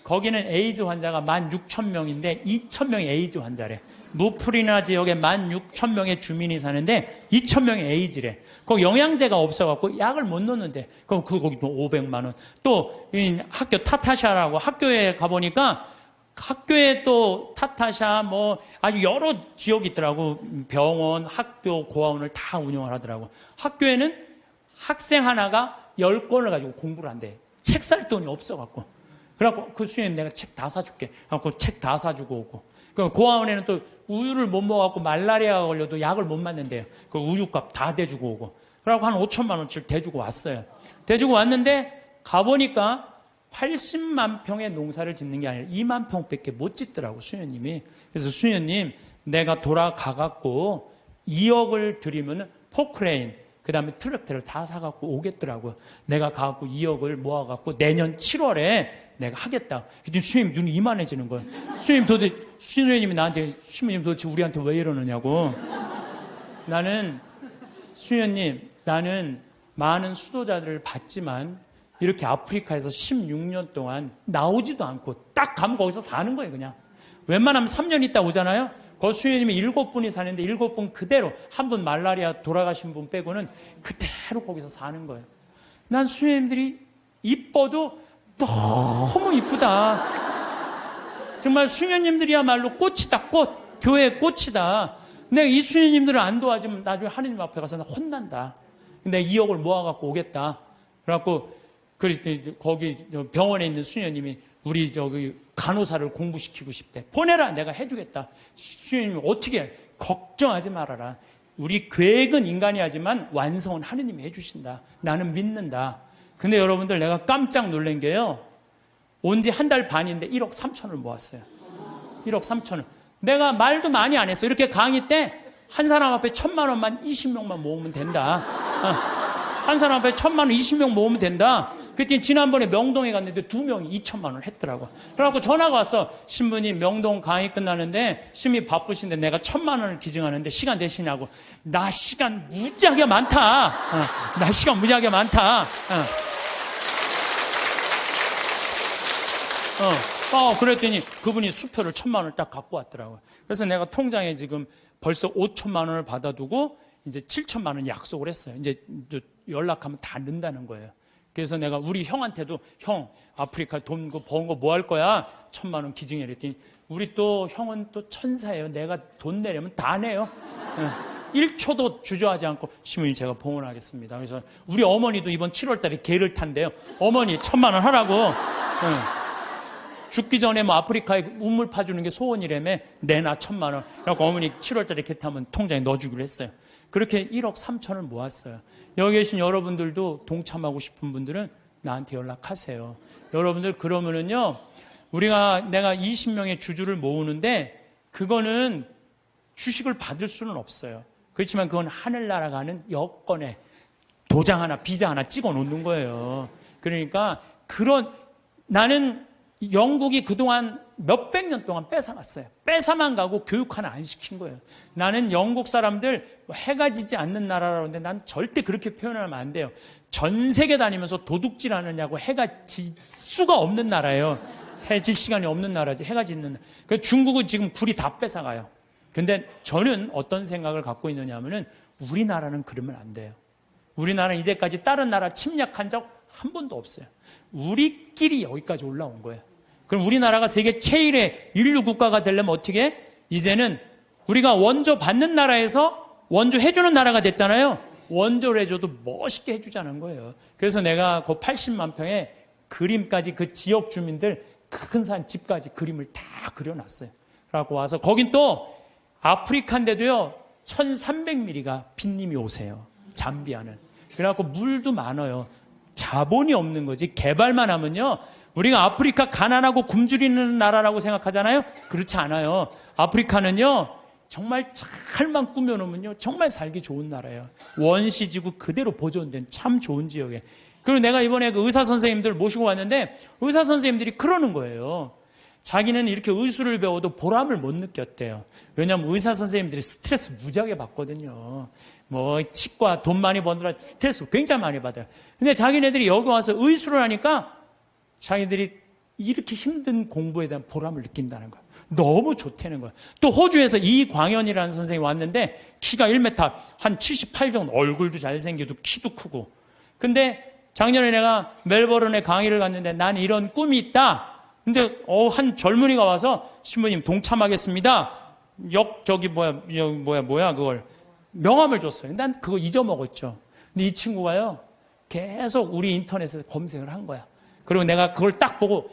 Speaker 1: 거기는 에이즈 환자가 16,000명인데 2,000명이 에이즈 환자래. 무프리나 지역에 16,000명의 주민이 사는데 2,000명이 에이즈래. 거기 영양제가 없어갖고 약을 못 넣는데. 그럼 거기 또 500만 원. 또 학교 타타샤라고 학교에 가보니까 학교에 또 타타샤 뭐 아주 여러 지역이 있더라고. 병원, 학교, 고아원을 다 운영을 하더라고. 학교에는 학생 하나가 10권을 가지고 공부를 한대. 책 살 돈이 없어갖고. 그래갖고 그 수녀님 내가 책 다 사줄게. 그래갖고 책 다 사주고 오고. 그 고아원에는 또 우유를 못 먹어갖고 말라리아가 걸려도 약을 못 맞는데요. 그 우유값 다 대주고 오고. 그래갖고 한 5천만 원치를 대주고 왔어요. 대주고 왔는데 가보니까 80만 평의 농사를 짓는 게 아니라 2만 평밖에 못 짓더라고, 수녀님이. 그래서 수녀님, 내가 돌아가갖고 2억을 드리면 포크레인, 그 다음에 트럭터를 다 사갖고 오겠더라고요. 내가 가갖고 2억을 모아갖고 내년 7월에 내가 하겠다. 그랬더니 수녀님 눈이 이만해지는 거예요. 수녀님이 나한테, 수녀님 도대체 우리한테 왜 이러느냐고. 수녀님, 나는 많은 수도자들을 봤지만 이렇게 아프리카에서 16년 동안 나오지도 않고 딱 가면 거기서 사는 거예요, 그냥. 웬만하면 3년 있다 오잖아요. 그 수녀님이 7분이 사는데 7분 그대로 한 분 말라리아 돌아가신 분 빼고는 그대로 거기서 사는 거예요. 난 수녀님들이 이뻐도 너무 이쁘다. 정말 수녀님들이야말로 꽃이다, 꽃. 교회의 꽃이다. 내가 이 수녀님들을 안 도와주면 나중에 하느님 앞에 가서 나 혼난다. 근데 2억을 모아갖고 오겠다. 그래갖고 거기 병원에 있는 수녀님이 우리 간호사를 공부시키고 싶대. 보내라, 내가 해주겠다. 수녀님이 어떻게 해? 걱정하지 말아라. 우리 계획은 인간이 하지만 완성은 하느님이 해주신다. 나는 믿는다. 근데 여러분들 내가 깜짝 놀란 게요. 온 지 한 달 반인데 1억 3천을 모았어요. 1억 3천을. 내가 말도 많이 안 했어. 이렇게 강의 때 한 사람 앞에 1,000만 원만 20명만 모으면 된다. 한 사람 앞에 1,000만 원 20명 모으면 된다. 그때 지난번에 명동에 갔는데 2명이 2,000만 원을 했더라고. 그래갖고 전화가 왔어. 신부님 명동 강의 끝나는데 신부님 바쁘신데 내가 1,000만 원을 기증하는데 시간 되시냐고. 나 시간 무지하게 많다. 나 시간 무지하게 많다. 그랬더니 그분이 수표를 1,000만 원을 딱 갖고 왔더라고요. 그래서 내가 통장에 지금 벌써 5천만 원을 받아두고 이제 7천만 원 약속을 했어요. 이제 연락하면 다 넣는다는 거예요. 그래서 내가 우리 형한테도 형 아프리카 돈 버는 거 뭐 할 거야? 1,000만 원 기증해 그랬더니 우리 또 형은 또 천사예요. 내가 돈 내려면 다 내요. 1초도 주저하지 않고 신부님 제가 봉헌하겠습니다. 그래서 우리 어머니도 이번 7월 달에 개를 탄대요. 어머니 1,000만 원 하라고. 죽기 전에 뭐 아프리카에 우물 파주는 게 소원이라며 내놔 1,000만 원. 그래서 어머니 7월 달에 개 타면 통장에 넣어주기로 했어요. 그렇게 1억 3천을 모았어요. 여기 계신 여러분들도 동참하고 싶은 분들은 나한테 연락하세요. 여러분들 그러면은요, 내가 20명의 주주를 모으는데 그거는 주식을 받을 수는 없어요. 그렇지만 그건 하늘나라 가는 여권에 도장 하나, 비자 하나 찍어 놓는 거예요. 그러니까 나는 영국이 그동안 몇백 년 동안 뺏어갔어요. 뺏어만 가고 교육 하나 안 시킨 거예요. 나는 영국 사람들 해가 지지 않는 나라라고 하는데 난 절대 그렇게 표현하면 안 돼요. 전 세계 다니면서 도둑질 하느냐고 해가 질 수가 없는 나라예요. 해 질 시간이 없는 나라지 해가 짓는 나라. 그래서 중국은 지금 굴이 다 뺏어가요. 근데 저는 어떤 생각을 갖고 있느냐 하면은 우리나라는 그러면 안 돼요. 우리나라는 이제까지 다른 나라 침략한 적 한 번도 없어요. 우리끼리 여기까지 올라온 거예요. 그럼 우리나라가 세계 최일의 인류 국가가 되려면 어떻게 해? 이제는 우리가 원조 받는 나라에서 원조 해주는 나라가 됐잖아요. 원조를 해줘도 멋있게 해주자는 거예요. 그래서 내가 그 80만 평에 그림까지 그 지역 주민들 큰 산 집까지 그림을 다 그려놨어요. 그래갖고 와서 거긴 또 아프리카인데도요 1300mm가 빈님이 오세요. 잠비아는. 그래갖고 물도 많아요. 자본이 없는 거지. 개발만 하면요. 우리가 아프리카 가난하고 굶주리는 나라라고 생각하잖아요. 그렇지 않아요. 아프리카는요. 정말 잘만 꾸며놓으면요. 정말 살기 좋은 나라예요. 원시지구 그대로 보존된 참 좋은 지역에. 그리고 내가 이번에 그 의사 선생님들 모시고 왔는데 의사 선생님들이 그러는 거예요. 자기는 이렇게 의술을 배워도 보람을 못 느꼈대요. 왜냐하면 의사 선생님들이 스트레스 무지하게 받거든요. 뭐 치과 돈 많이 버느라 스트레스 굉장히 많이 받아요. 근데 자기네들이 여기 와서 의술을 하니까 자기들이 이렇게 힘든 공부에 대한 보람을 느낀다는 거야. 너무 좋다는 거야. 또 호주에서 이광현이라는 선생님이 왔는데 키가 1m 한 78 정도, 얼굴도 잘생기고 키도 크고. 근데 작년에 내가 멜버른에 강의를 갔는데 난 이런 꿈이 있다. 근데 한 젊은이가 와서 신부님 동참하겠습니다. 그걸 명함을 줬어요. 난 그거 잊어먹었죠. 근데 이 친구가요 계속 우리 인터넷에서 검색을 한 거야. 그리고 내가 그걸 딱 보고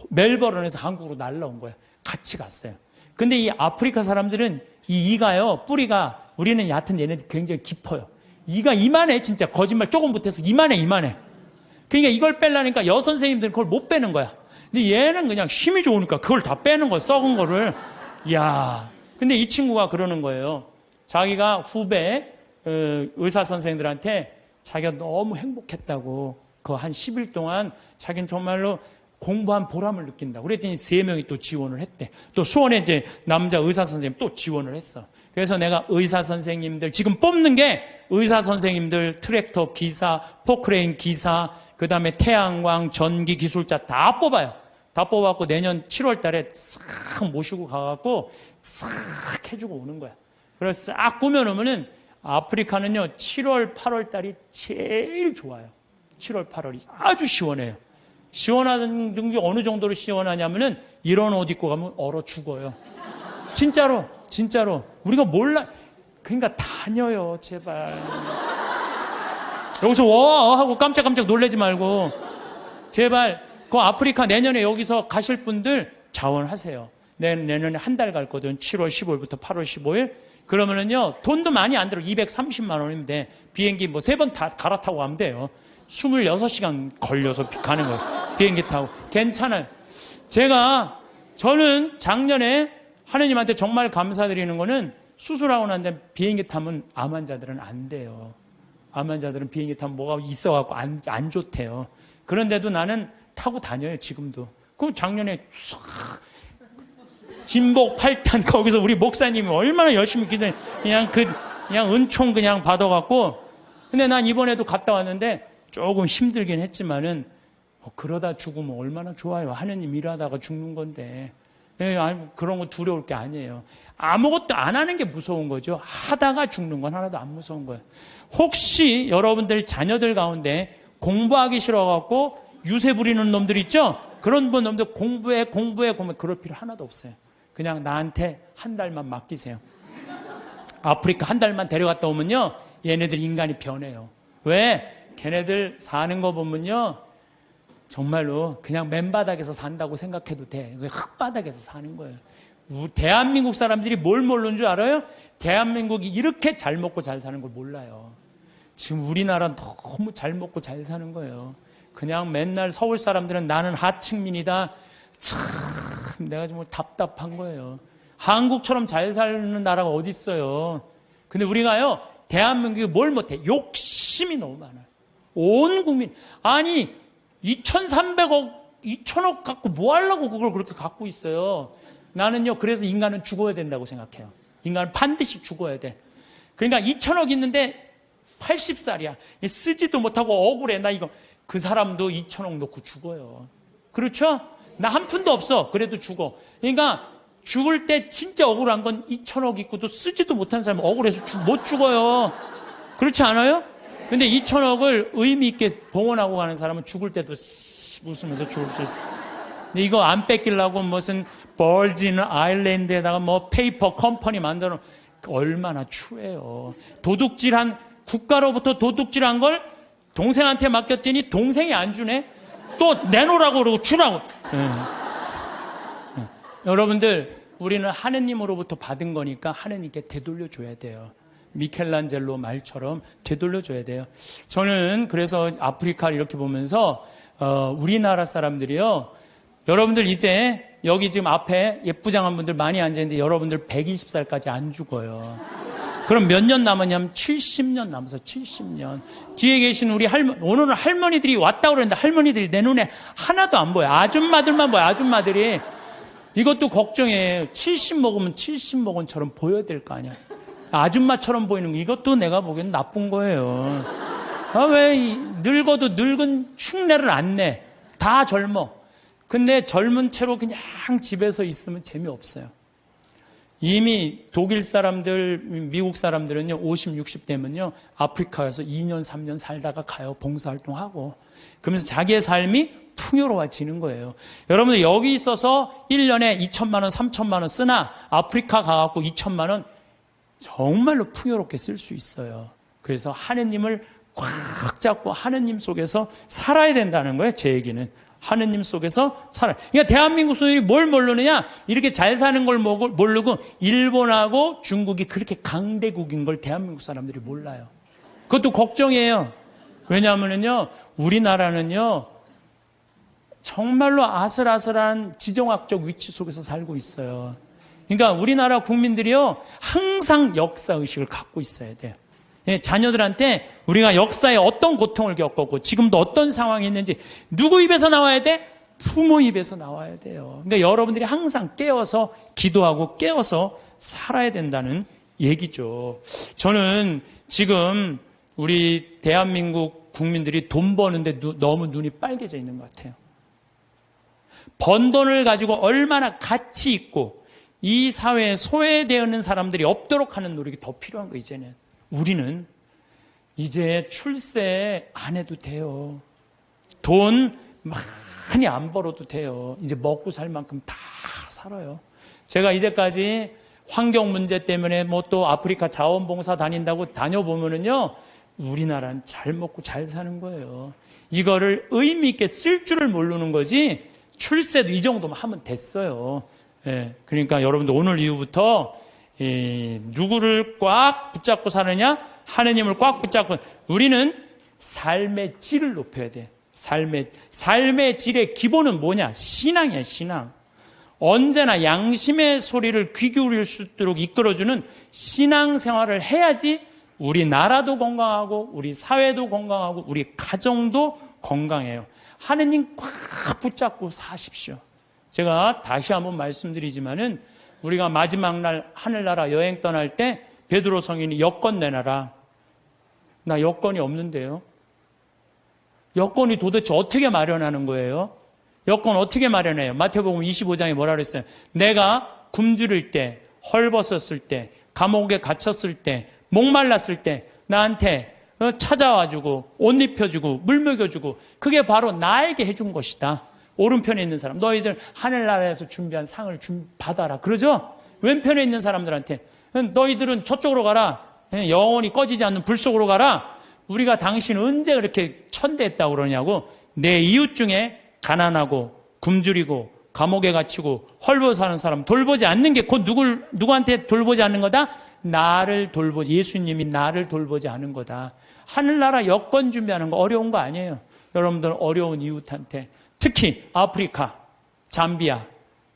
Speaker 1: 멜버른에서 한국으로 날라온 거야. 같이 갔어요. 근데 이 아프리카 사람들은 이 이가요 뿌리가 우리는 얕은 얘네들 굉장히 깊어요. 이가 이만해. 진짜 거짓말 조금 못해서 이만해. 그러니까 이걸 빼려니까 여선생님들은 그걸 못 빼는 거야. 근데 얘는 그냥 힘이 좋으니까 그걸 다 빼는 거야. 썩은 거를. 이야. 근데 이 친구가 그러는 거예요. 자기가 후배 의사 선생님들한테 자기가 너무 행복했다고 그 한 10일 동안 자기는 정말로 공부한 보람을 느낀다고. 그랬더니 3명이 또 지원을 했대. 또 수원에 이제 남자 의사 선생님 또 지원을 했어. 그래서 내가 의사 선생님들 지금 뽑는 게 의사 선생님들, 트랙터 기사, 포크레인 기사, 그 다음에 태양광, 전기 기술자 다 뽑아요. 다 뽑아갖고 내년 7월 달에 싹 모시고 가갖고 싹 해주고 오는 거야. 그래서 싹 꾸며놓으면은 아프리카는요 7월, 8월 달이 제일 좋아요. 7월, 8월이 아주 시원해요. 시원한 게 어느 정도로 시원하냐면은 이런 옷 입고 가면 얼어 죽어요. 진짜로. 우리가 몰라. 그러니까 다녀요, 제발. 여기서 와 하고 깜짝깜짝 놀라지 말고 제발 그 아프리카 내년에 여기서 가실 분들 자원하세요. 내년에 한 달 갈 거든. 7월 15일부터 8월 15일. 그러면은요 돈도 많이 안 들어. 230만 원이면 돼. 비행기 뭐 3번 다 갈아타고 가면 돼요. 26시간 걸려서 가는 거예요. 비행기 타고. 괜찮아요. 저는 작년에 하느님한테 정말 감사드리는 거는 수술하고 난 다음에 비행기 타면 암 환자들은 안 돼요. 암 환자들은 비행기 타면 뭐가 있어갖고 안 좋대요. 그런데도 나는 타고 다녀요, 지금도. 그럼 작년에 진복 8탄 거기서 우리 목사님이 얼마나 열심히 기도해. 그냥 은총 그냥 받아갖고. 근데 난 이번에도 갔다 왔는데 조금 힘들긴 했지만은 그러다 죽으면 얼마나 좋아요. 하느님 일하다가 죽는 건데. 그런 거 두려울 게 아니에요. 아무것도 안 하는 게 무서운 거죠. 하다가 죽는 건 하나도 안 무서운 거예요. 혹시 여러분들 자녀들 가운데 공부하기 싫어갖고 유세 부리는 놈들 있죠? 그런 놈들 공부해 그럴 필요 하나도 없어요. 그냥 나한테 한 달만 맡기세요. 아프리카 한 달만 데려갔다 오면요 얘네들 인간이 변해요. 왜? 걔네들 사는 거 보면요 정말로 그냥 맨바닥에서 산다고 생각해도 돼. 흙바닥에서 사는 거예요. 대한민국 사람들이 뭘 모르는 줄 알아요? 대한민국이 이렇게 잘 먹고 잘 사는 걸 몰라요. 지금 우리나라 너무 잘 먹고 잘 사는 거예요. 그냥 맨날 서울 사람들은 나는 하층민이다. 참 내가 정말 답답한 거예요. 한국처럼 잘 사는 나라가 어디 있어요. 근데 우리가요 대한민국이 뭘 못해. 욕심이 너무 많아요. 온 국민. 아니 2,300억 2,000억 갖고 뭐 하려고 그걸 그렇게 갖고 있어요. 나는요 그래서 인간은 죽어야 된다고 생각해요. 인간은 반드시 죽어야 돼. 그러니까 2,000억 있는데 80살이야. 쓰지도 못하고 억울해. 나 이거. 그 사람도 2,000억 놓고 죽어요. 그렇죠? 나 한 푼도 없어. 그래도 죽어. 그러니까 죽을 때 진짜 억울한 건 2,000억 있고도 쓰지도 못한 사람은 억울해서 못 죽어요. 그렇지 않아요? 근데 2,000억을 의미 있게 봉헌하고 가는 사람은 죽을 때도 웃으면서 죽을 수 있어. 근데 이거 안 뺏기려고 무슨 벌진 아일랜드에다가 뭐 페이퍼 컴퍼니 만들어 얼마나 추해요. 도둑질한 국가로부터 도둑질한 걸 동생한테 맡겼더니 동생이 안 주네. 또 내놓으라고 그러고 주라고. 여러분들 우리는 하느님으로부터 받은 거니까 하느님께 되돌려줘야 돼요. 미켈란젤로 말처럼 되돌려줘야 돼요. 저는 그래서 아프리카를 이렇게 보면서 우리나라 사람들이요. 여러분들 이제 여기 지금 앞에 예쁘장한 분들 많이 앉아있는데 여러분들 120살까지 안 죽어요. 그럼 몇 년 남았냐면 70년 남았어. 70년. 뒤에 계신 우리 오늘은 할머니들이 왔다고 그랬는데 할머니들이 내 눈에 하나도 안 보여. 아줌마들만 보여. 아줌마들이. 이것도 걱정이에요. 70 먹으면 70 먹은처럼 보여야 될 거 아니야. 아줌마처럼 보이는 거 이것도 내가 보기엔 나쁜 거예요. 왜 늙어도 늙은 흉내를 안 내. 다 젊어. 근데 젊은 채로 그냥 집에서 있으면 재미없어요. 이미 독일 사람들, 미국 사람들은요, 50, 60 되면요, 아프리카에서 2년, 3년 살다가 가요. 봉사활동하고. 그러면서 자기의 삶이 풍요로워지는 거예요. 여러분들 여기 있어서 1년에 2천만 원, 3천만 원 쓰나 아프리카 가갖고 2천만 원 정말로 풍요롭게 쓸 수 있어요. 그래서 하느님을 꽉 잡고 하느님 속에서 살아야 된다는 거예요. 제 얘기는. 하느님 속에서 살아요. 그러니까 대한민국 소년이 뭘 모르느냐? 이렇게 잘 사는 걸 모르고 일본하고 중국이 그렇게 강대국인 걸 대한민국 사람들이 몰라요. 그것도 걱정이에요. 왜냐하면요, 우리나라는요, 정말로 아슬아슬한 지정학적 위치 속에서 살고 있어요. 그러니까 우리나라 국민들이요, 항상 역사의식을 갖고 있어야 돼요. 자녀들한테 우리가 역사에 어떤 고통을 겪었고 지금도 어떤 상황이 있는지 누구 입에서 나와야 돼? 부모 입에서 나와야 돼요. 그러니까 여러분들이 항상 깨어서 기도하고 깨어서 살아야 된다는 얘기죠. 저는 지금 우리 대한민국 국민들이 돈 버는데 너무 눈이 빨개져 있는 것 같아요. 번 돈을 가지고 얼마나 가치 있고 이 사회에 소외되어 있는 사람들이 없도록 하는 노력이 더 필요한 거 이제는. 우리는 이제 출세 안 해도 돼요. 돈 많이 안 벌어도 돼요. 이제 먹고 살 만큼 다 살아요. 제가 이제까지 환경 문제 때문에 뭐 또 아프리카 자원봉사 다닌다고 다녀보면은요, 우리나라는 잘 먹고 잘 사는 거예요. 이거를 의미 있게 쓸 줄을 모르는 거지, 출세도 이 정도만 하면 됐어요. 예, 그러니까 여러분들 오늘 이후부터 누구를 꽉 붙잡고 사느냐? 하느님을 꽉 붙잡고. 우리는 삶의 질을 높여야 돼. 삶의 질의 기본은 뭐냐? 신앙이야, 신앙. 언제나 양심의 소리를 귀 기울일 수 있도록 이끌어주는 신앙 생활을 해야지 우리 나라도 건강하고 우리 사회도 건강하고 우리 가정도 건강해요. 하느님 꽉 붙잡고 사십시오. 제가 다시 한번 말씀드리지만은 우리가 마지막 날 하늘나라 여행 떠날 때 베드로 성인이 여권 내놔라. 나 여권이 없는데요. 여권이 도대체 어떻게 마련하는 거예요? 여권 어떻게 마련해요? 마태복음 25장에 뭐라 그랬어요? 내가 굶주릴 때, 헐벗었을 때, 감옥에 갇혔을 때, 목말랐을 때 나한테 찾아와주고 옷 입혀주고 물 먹여주고 그게 바로 나에게 해준 것이다. 오른편에 있는 사람, 너희들 하늘나라에서 준비한 상을 받아라. 그러죠? 왼편에 있는 사람들한테 너희들은 저쪽으로 가라. 영원히 꺼지지 않는 불 속으로 가라. 우리가 당신 언제 그렇게 천대했다고 그러냐고. 내 이웃 중에 가난하고 굶주리고 감옥에 갇히고 헐벗어 사는 사람 돌보지 않는 게 곧 누구한테 돌보지 않는 거다? 나를 돌보지, 예수님이 나를 돌보지 않은 거다. 하늘나라 여권 준비하는 거 어려운 거 아니에요. 여러분들 어려운 이웃한테, 특히 아프리카, 잠비아,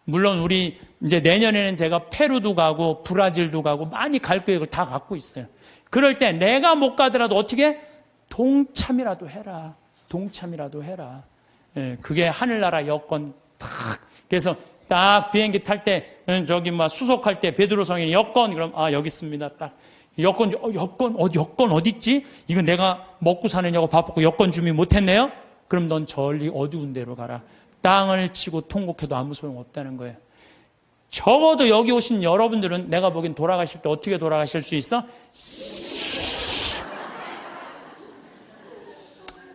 Speaker 1: 물론 우리 이제 내년에는 제가 페루도 가고 브라질도 가고 많이 갈 계획을 다 갖고 있어요. 그럴 때 내가 못 가더라도 어떻게? 동참이라도 해라. 동참이라도 해라. 예, 그게 하늘나라 여권 딱. 그래서 딱 비행기 탈 때, 저기 수속할 때 베드로 성인이 여권, 그럼 여기 있습니다. 딱. 여권 어디 있지? 이거 내가 먹고 사느냐고 바쁘고 여권 준비 못 했네요? 그럼 넌 저리 어두운 데로 가라. 땅을 치고 통곡해도 아무 소용 없다는 거예요. 적어도 여기 오신 여러분들은 내가 보기엔 돌아가실 때 어떻게 돌아가실 수 있어?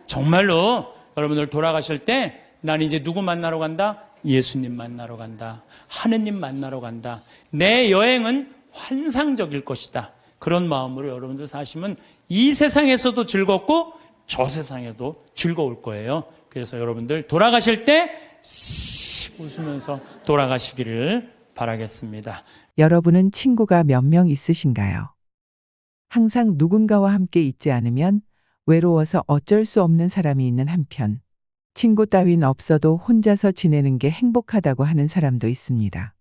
Speaker 1: 정말로 여러분들 돌아가실 때 난 이제 누구 만나러 간다? 예수님 만나러 간다. 하느님 만나러 간다. 내 여행은 환상적일 것이다. 그런 마음으로 여러분들 사시면 이 세상에서도 즐겁고 저 세상에도 즐거울 거예요. 그래서 여러분들 돌아가실 때 웃으면서 돌아가시기를 바라겠습니다.
Speaker 2: 여러분은 친구가 몇 명 있으신가요? 항상 누군가와 함께 있지 않으면 외로워서 어쩔 수 없는 사람이 있는 한편, 친구 따윈 없어도 혼자서 지내는 게 행복하다고 하는 사람도 있습니다.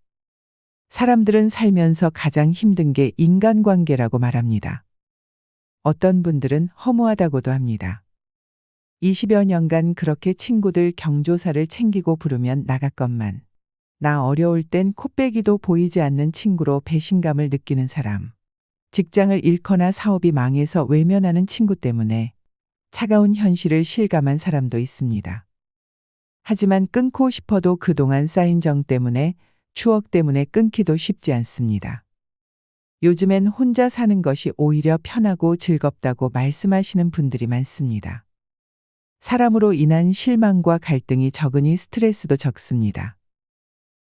Speaker 2: 사람들은 살면서 가장 힘든 게 인간관계라고 말합니다. 어떤 분들은 허무하다고도 합니다. 20여 년간 그렇게 친구들 경조사를 챙기고 부르면 나갔건만 나 어려울 땐 코빼기도 보이지 않는 친구로 배신감을 느끼는 사람, 직장을 잃거나 사업이 망해서 외면하는 친구 때문에 차가운 현실을 실감한 사람도 있습니다. 하지만 끊고 싶어도 그동안 쌓인 정 때문에, 추억 때문에 끊기도 쉽지 않습니다. 요즘엔 혼자 사는 것이 오히려 편하고 즐겁다고 말씀하시는 분들이 많습니다. 사람으로 인한 실망과 갈등이 적으니 스트레스도 적습니다.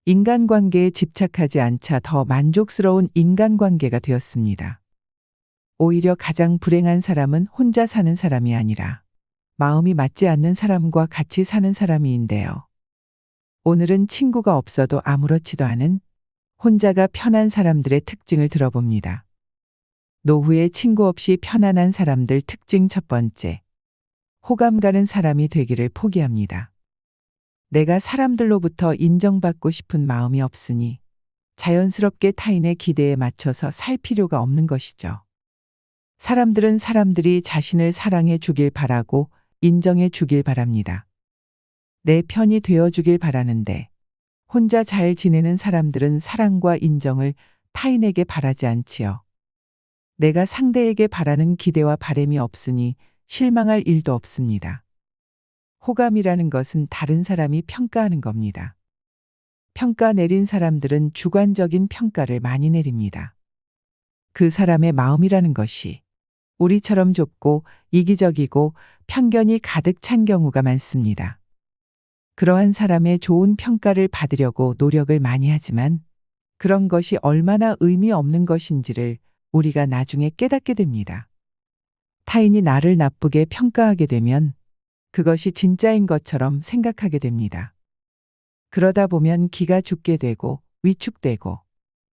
Speaker 2: 인간관계에 집착하지 않자 더 만족스러운 인간관계가 되었습니다. 오히려 가장 불행한 사람은 혼자 사는 사람이 아니라 마음이 맞지 않는 사람과 같이 사는 사람이인데요. 오늘은 친구가 없어도 아무렇지도 않은 혼자가 편한 사람들의 특징을 들어봅니다. 노후에 친구 없이 편안한 사람들 특징 첫 번째. 호감 가는 사람이 되기를 포기합니다. 내가 사람들로부터 인정받고 싶은 마음이 없으니 자연스럽게 타인의 기대에 맞춰서 살 필요가 없는 것이죠. 사람들은 사람들이 자신을 사랑해 주길 바라고 인정해 주길 바랍니다. 내 편이 되어 주길 바라는데 혼자 잘 지내는 사람들은 사랑과 인정을 타인에게 바라지 않지요. 내가 상대에게 바라는 기대와 바람이 없으니 실망할 일도 없습니다. 호감이라는 것은 다른 사람이 평가하는 겁니다. 평가 내린 사람들은 주관적인 평가를 많이 내립니다. 그 사람의 마음이라는 것이 우리처럼 좁고 이기적이고 편견이 가득 찬 경우가 많습니다. 그러한 사람의 좋은 평가를 받으려고 노력을 많이 하지만 그런 것이 얼마나 의미 없는 것인지를 우리가 나중에 깨닫게 됩니다. 타인이 나를 나쁘게 평가하게 되면 그것이 진짜인 것처럼 생각하게 됩니다. 그러다 보면 기가 죽게 되고 위축되고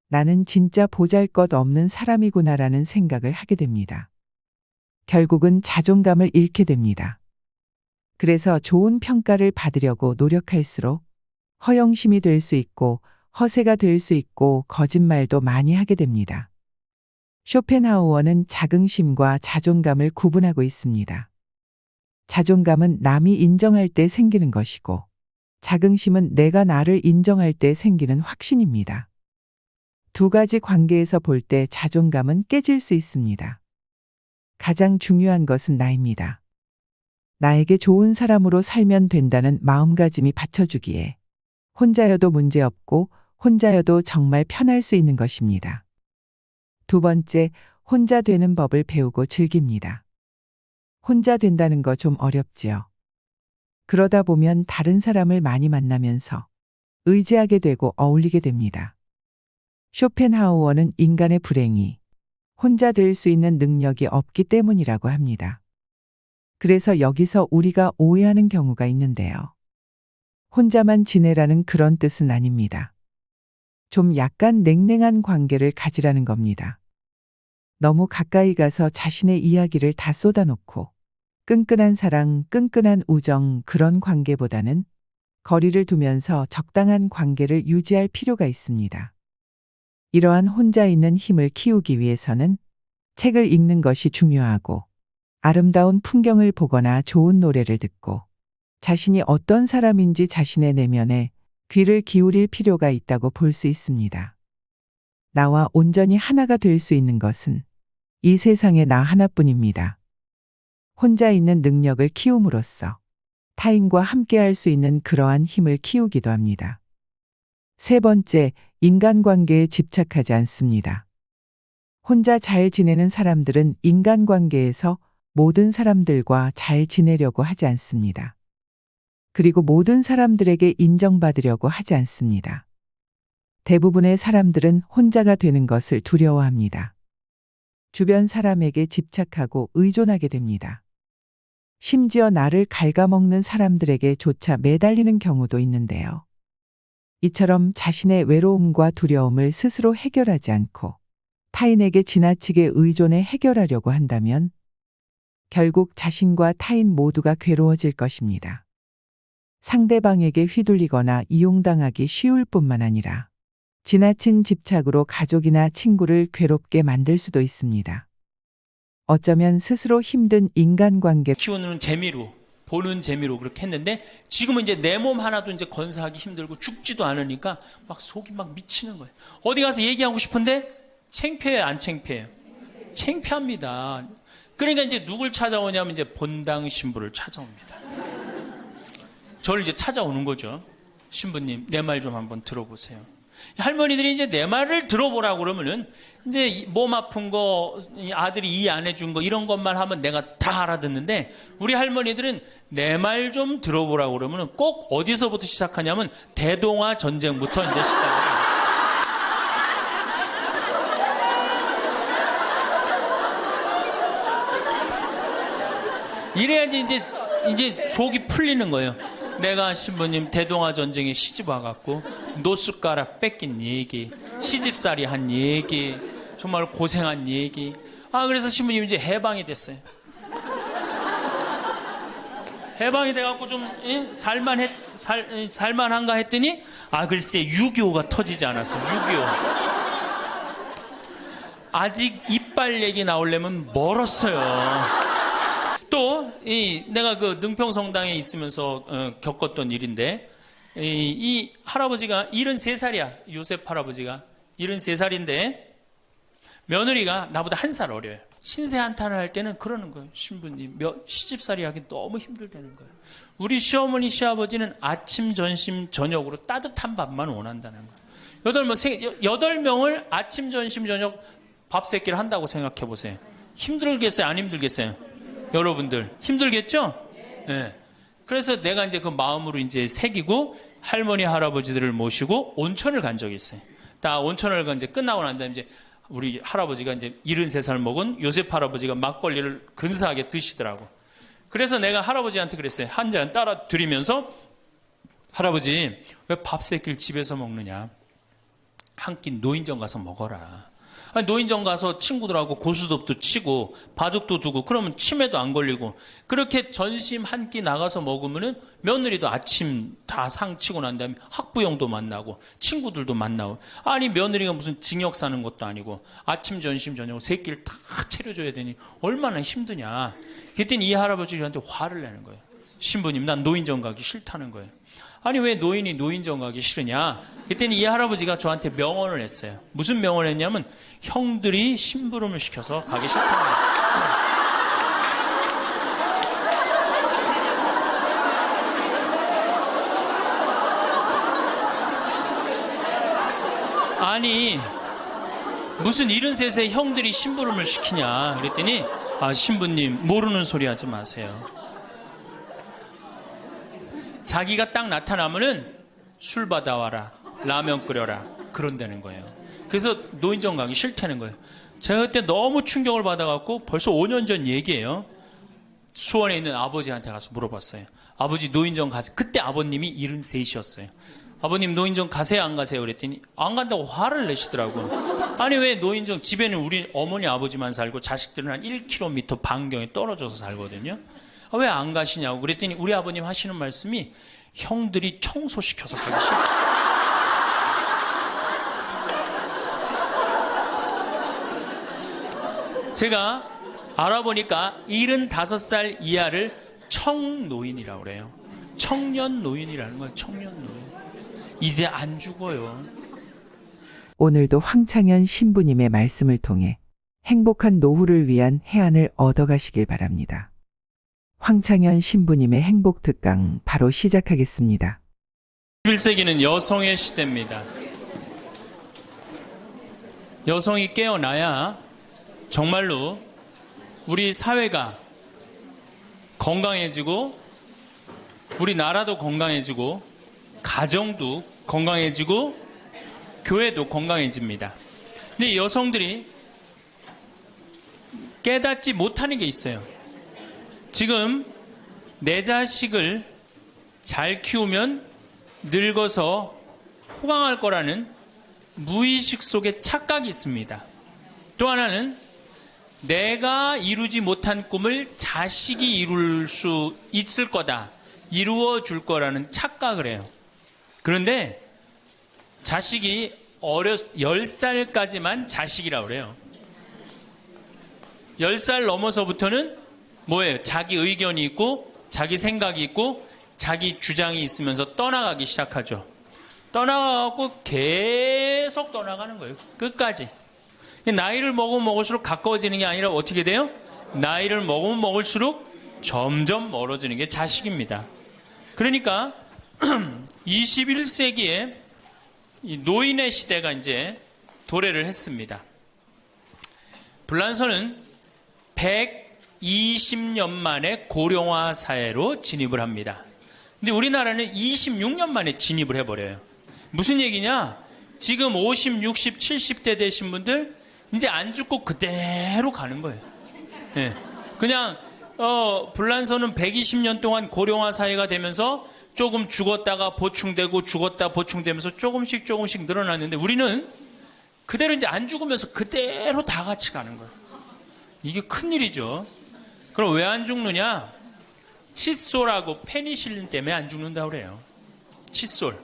Speaker 2: 나는 진짜 보잘것없는 사람이구나라는 생각을 하게 됩니다. 결국은 자존감을 잃게 됩니다. 그래서 좋은 평가를 받으려고 노력할수록 허영심이 될 수 있고 허세가 될 수 있고 거짓말도 많이 하게 됩니다. 쇼펜하우어는 자긍심과 자존감을 구분하고 있습니다. 자존감은 남이 인정할 때 생기는 것이고 자긍심은 내가 나를 인정할 때 생기는 확신입니다. 두 가지 관계에서 볼 때 자존감은 깨질 수 있습니다. 가장 중요한 것은 나입니다. 나에게 좋은 사람으로 살면 된다는 마음가짐이 받쳐주기에 혼자여도 문제없고 혼자여도 정말 편할 수 있는 것입니다. 두 번째, 혼자 되는 법을 배우고 즐깁니다. 혼자 된다는 거 좀 어렵지요. 그러다 보면 다른 사람을 많이 만나면서 의지하게 되고 어울리게 됩니다. 쇼펜하우어는 인간의 불행이 혼자 될 수 있는 능력이 없기 때문이라고 합니다. 그래서 여기서 우리가 오해하는 경우가 있는데요. 혼자만 지내라는 그런 뜻은 아닙니다. 좀 약간 냉랭한 관계를 가지라는 겁니다. 너무 가까이 가서 자신의 이야기를 다 쏟아놓고 끈끈한 사랑, 끈끈한 우정 그런 관계보다는 거리를 두면서 적당한 관계를 유지할 필요가 있습니다. 이러한 혼자 있는 힘을 키우기 위해서는 책을 읽는 것이 중요하고 아름다운 풍경을 보거나 좋은 노래를 듣고 자신이 어떤 사람인지 자신의 내면에 귀를 기울일 필요가 있다고 볼 수 있습니다. 나와 온전히 하나가 될 수 있는 것은 이 세상에 나 하나뿐입니다. 혼자 있는 능력을 키움으로써 타인과 함께할 수 있는 그러한 힘을 키우기도 합니다. 세 번째, 인간관계에 집착하지 않습니다. 혼자 잘 지내는 사람들은 인간관계에서 모든 사람들과 잘 지내려고 하지 않습니다. 그리고 모든 사람들에게 인정받으려고 하지 않습니다. 대부분의 사람들은 혼자가 되는 것을 두려워합니다. 주변 사람에게 집착하고 의존하게 됩니다. 심지어 나를 갉아먹는 사람들에게조차 매달리는 경우도 있는데요. 이처럼 자신의 외로움과 두려움을 스스로 해결하지 않고 타인에게 지나치게 의존해 해결하려고 한다면 결국 자신과 타인 모두가 괴로워질 것입니다. 상대방에게 휘둘리거나 이용당하기 쉬울 뿐만 아니라 지나친 집착으로 가족이나 친구를 괴롭게 만들 수도 있습니다. 어쩌면 스스로 힘든 인간관계를
Speaker 1: 키우는 재미로, 보는 재미로 그렇게 했는데 지금은 이제 내 몸 하나도 이제 건사하기 힘들고 죽지도 않으니까 막 속이 막 미치는 거예요. 어디 가서 얘기하고 싶은데 창피해요, 안 창피해요? 창피합니다. 그러니까 이제 누굴 찾아오냐면 이제 본당 신부를 찾아옵니다. 저를 이제 찾아오는 거죠. 신부님, 내 말 좀 한번 들어보세요. 할머니들이 이제 내 말을 들어보라고 그러면은 이제 몸 아픈 거, 아들이 이해 안 해준 거 이런 것만 하면 내가 다 알아듣는데 우리 할머니들은 내 말 좀 들어보라고 그러면은 꼭 어디서부터 시작하냐면 대동아 전쟁부터 이제 시작해요. 이래야지 이제 속이 풀리는 거예요. 내가 신부님 대동아 전쟁에 시집 와갖고 노숟가락 뺏긴 얘기, 시집살이 한 얘기, 정말 고생한 얘기. 그래서 신부님 이제 해방이 됐어요. 해방이 돼갖고 좀 살만한가 했더니 글쎄 6.25가 터지지 않았어요. 6.25. 아직 이빨 얘기 나오려면 멀었어요. 또 내가 그 능평성당에 있으면서 겪었던 일인데 이 할아버지가 73살이야. 요셉 할아버지가 73살인데 며느리가 나보다 1살 어려요. 신세 한탄을 할 때는 그러는 거예요. 신부님 시집살이 하기 너무 힘들다는 거예요. 우리 시어머니 시아버지는 아침 점심 저녁으로 따뜻한 밥만 원한다는 거예요. 8명을 아침 점심 저녁 밥 세끼를 한다고 생각해 보세요. 힘들겠어요? 안 힘들겠어요? 여러분들 힘들겠죠? 네. 그래서 내가 이제 그 마음으로 이제 새기고 할머니 할아버지들을 모시고 온천을 간 적이 있어요. 다 온천을 이제 끝나고 난 다음에 이제 우리 할아버지가 이제 73살 먹은 요셉 할아버지가 막걸리를 근사하게 드시더라고. 그래서 내가 할아버지한테 그랬어요. 한 잔 따라 드리면서 할아버지 왜 밥 세끼를 집에서 먹느냐? 한 끼 노인정 가서 먹어라. 노인정 가서 친구들하고 고스톱도 치고 바둑도 두고 그러면 치매도 안 걸리고 그렇게 전심 한 끼 나가서 먹으면은 며느리도 아침 다 상 치고 난 다음에 학부형도 만나고 친구들도 만나고 며느리가 무슨 징역 사는 것도 아니고 아침 점심 저녁 세 끼를 다 차려줘야 되니 얼마나 힘드냐. 그랬더니 이 할아버지한테 화를 내는 거예요. 신부님 난 노인정 가기 싫다는 거예요. 왜 노인이 노인정 가기 싫으냐? 그랬더니 이 할아버지가 저한테 명언을 했어요. 무슨 명언을 했냐면 형들이 심부름을 시켜서 가기 싫다는 거예요. 무슨 73세 형들이 심부름을 시키냐? 그랬더니 신부님 모르는 소리 하지 마세요. 자기가 딱 나타나면은 술 받아와라, 라면 끓여라 그런다는 거예요. 그래서 노인정 가기 싫다는 거예요. 제가 그때 너무 충격을 받아갖고 벌써 5년 전 얘기예요. 수원에 있는 아버지한테 가서 물어봤어요. 아버지 노인정 가세요. 그때 아버님이 73이셨어요. 아버님 노인정 가세요 안 가세요? 그랬더니 안 간다고 화를 내시더라고요. 왜 노인정 집에는 우리 어머니 아버지만 살고 자식들은 한 1km 반경에 떨어져서 살거든요. 왜 안 가시냐고 그랬더니 우리 아버님 하시는 말씀이 형들이 청소시켜서 가기 싫어. 제가 알아보니까 75살 이하를 청노인이라고 그래요. 청년 노인이라는 거예요. 청년 노인. 이제 안 죽어요.
Speaker 2: 오늘도 황창현 신부님의 말씀을 통해 행복한 노후를 위한 해안을 얻어가시길 바랍니다. 황창현 신부님의 행복특강 바로 시작하겠습니다.
Speaker 1: 21세기는 여성의 시대입니다. 여성이 깨어나야 정말로 우리 사회가 건강해지고 우리 나라도 건강해지고 가정도 건강해지고 교회도 건강해집니다. 근데 여성들이 깨닫지 못하는 게 있어요. 지금 내 자식을 잘 키우면 늙어서 호강할 거라는 무의식 속에 착각이 있습니다. 또 하나는 내가 이루지 못한 꿈을 자식이 이룰 수 있을 거다. 이루어 줄 거라는 착각을 해요. 그런데 자식이 10살까지만 자식이라고 그래요. 10살 넘어서부터는 뭐예요? 자기 의견이 있고 자기 생각이 있고 자기 주장이 있으면서 떠나가기 시작하죠. 떠나가고 계속 떠나가는 거예요. 끝까지. 나이를 먹으면 먹을수록 가까워지는 게 아니라 어떻게 돼요? 나이를 먹으면 먹을수록 점점 멀어지는 게 자식입니다. 그러니까 21세기에 이 노인의 시대가 이제 도래를 했습니다. 불란서는 120년 만에 고령화 사회로 진입을 합니다. 근데 우리나라는 26년 만에 진입을 해버려요. 무슨 얘기냐? 지금 50, 60, 70대 되신 분들 이제 안 죽고 그대로 가는 거예요. 네. 그냥 불란서는 120년 동안 고령화 사회가 되면서 조금 죽었다가 보충되고 죽었다 보충되면서 조금씩 늘어났는데 우리는 그대로 이제 안 죽으면서 그대로 다 같이 가는 거예요. 이게 큰일이죠. 그럼 왜 안 죽느냐? 칫솔하고 페니실린 때문에 안 죽는다고 그래요. 칫솔.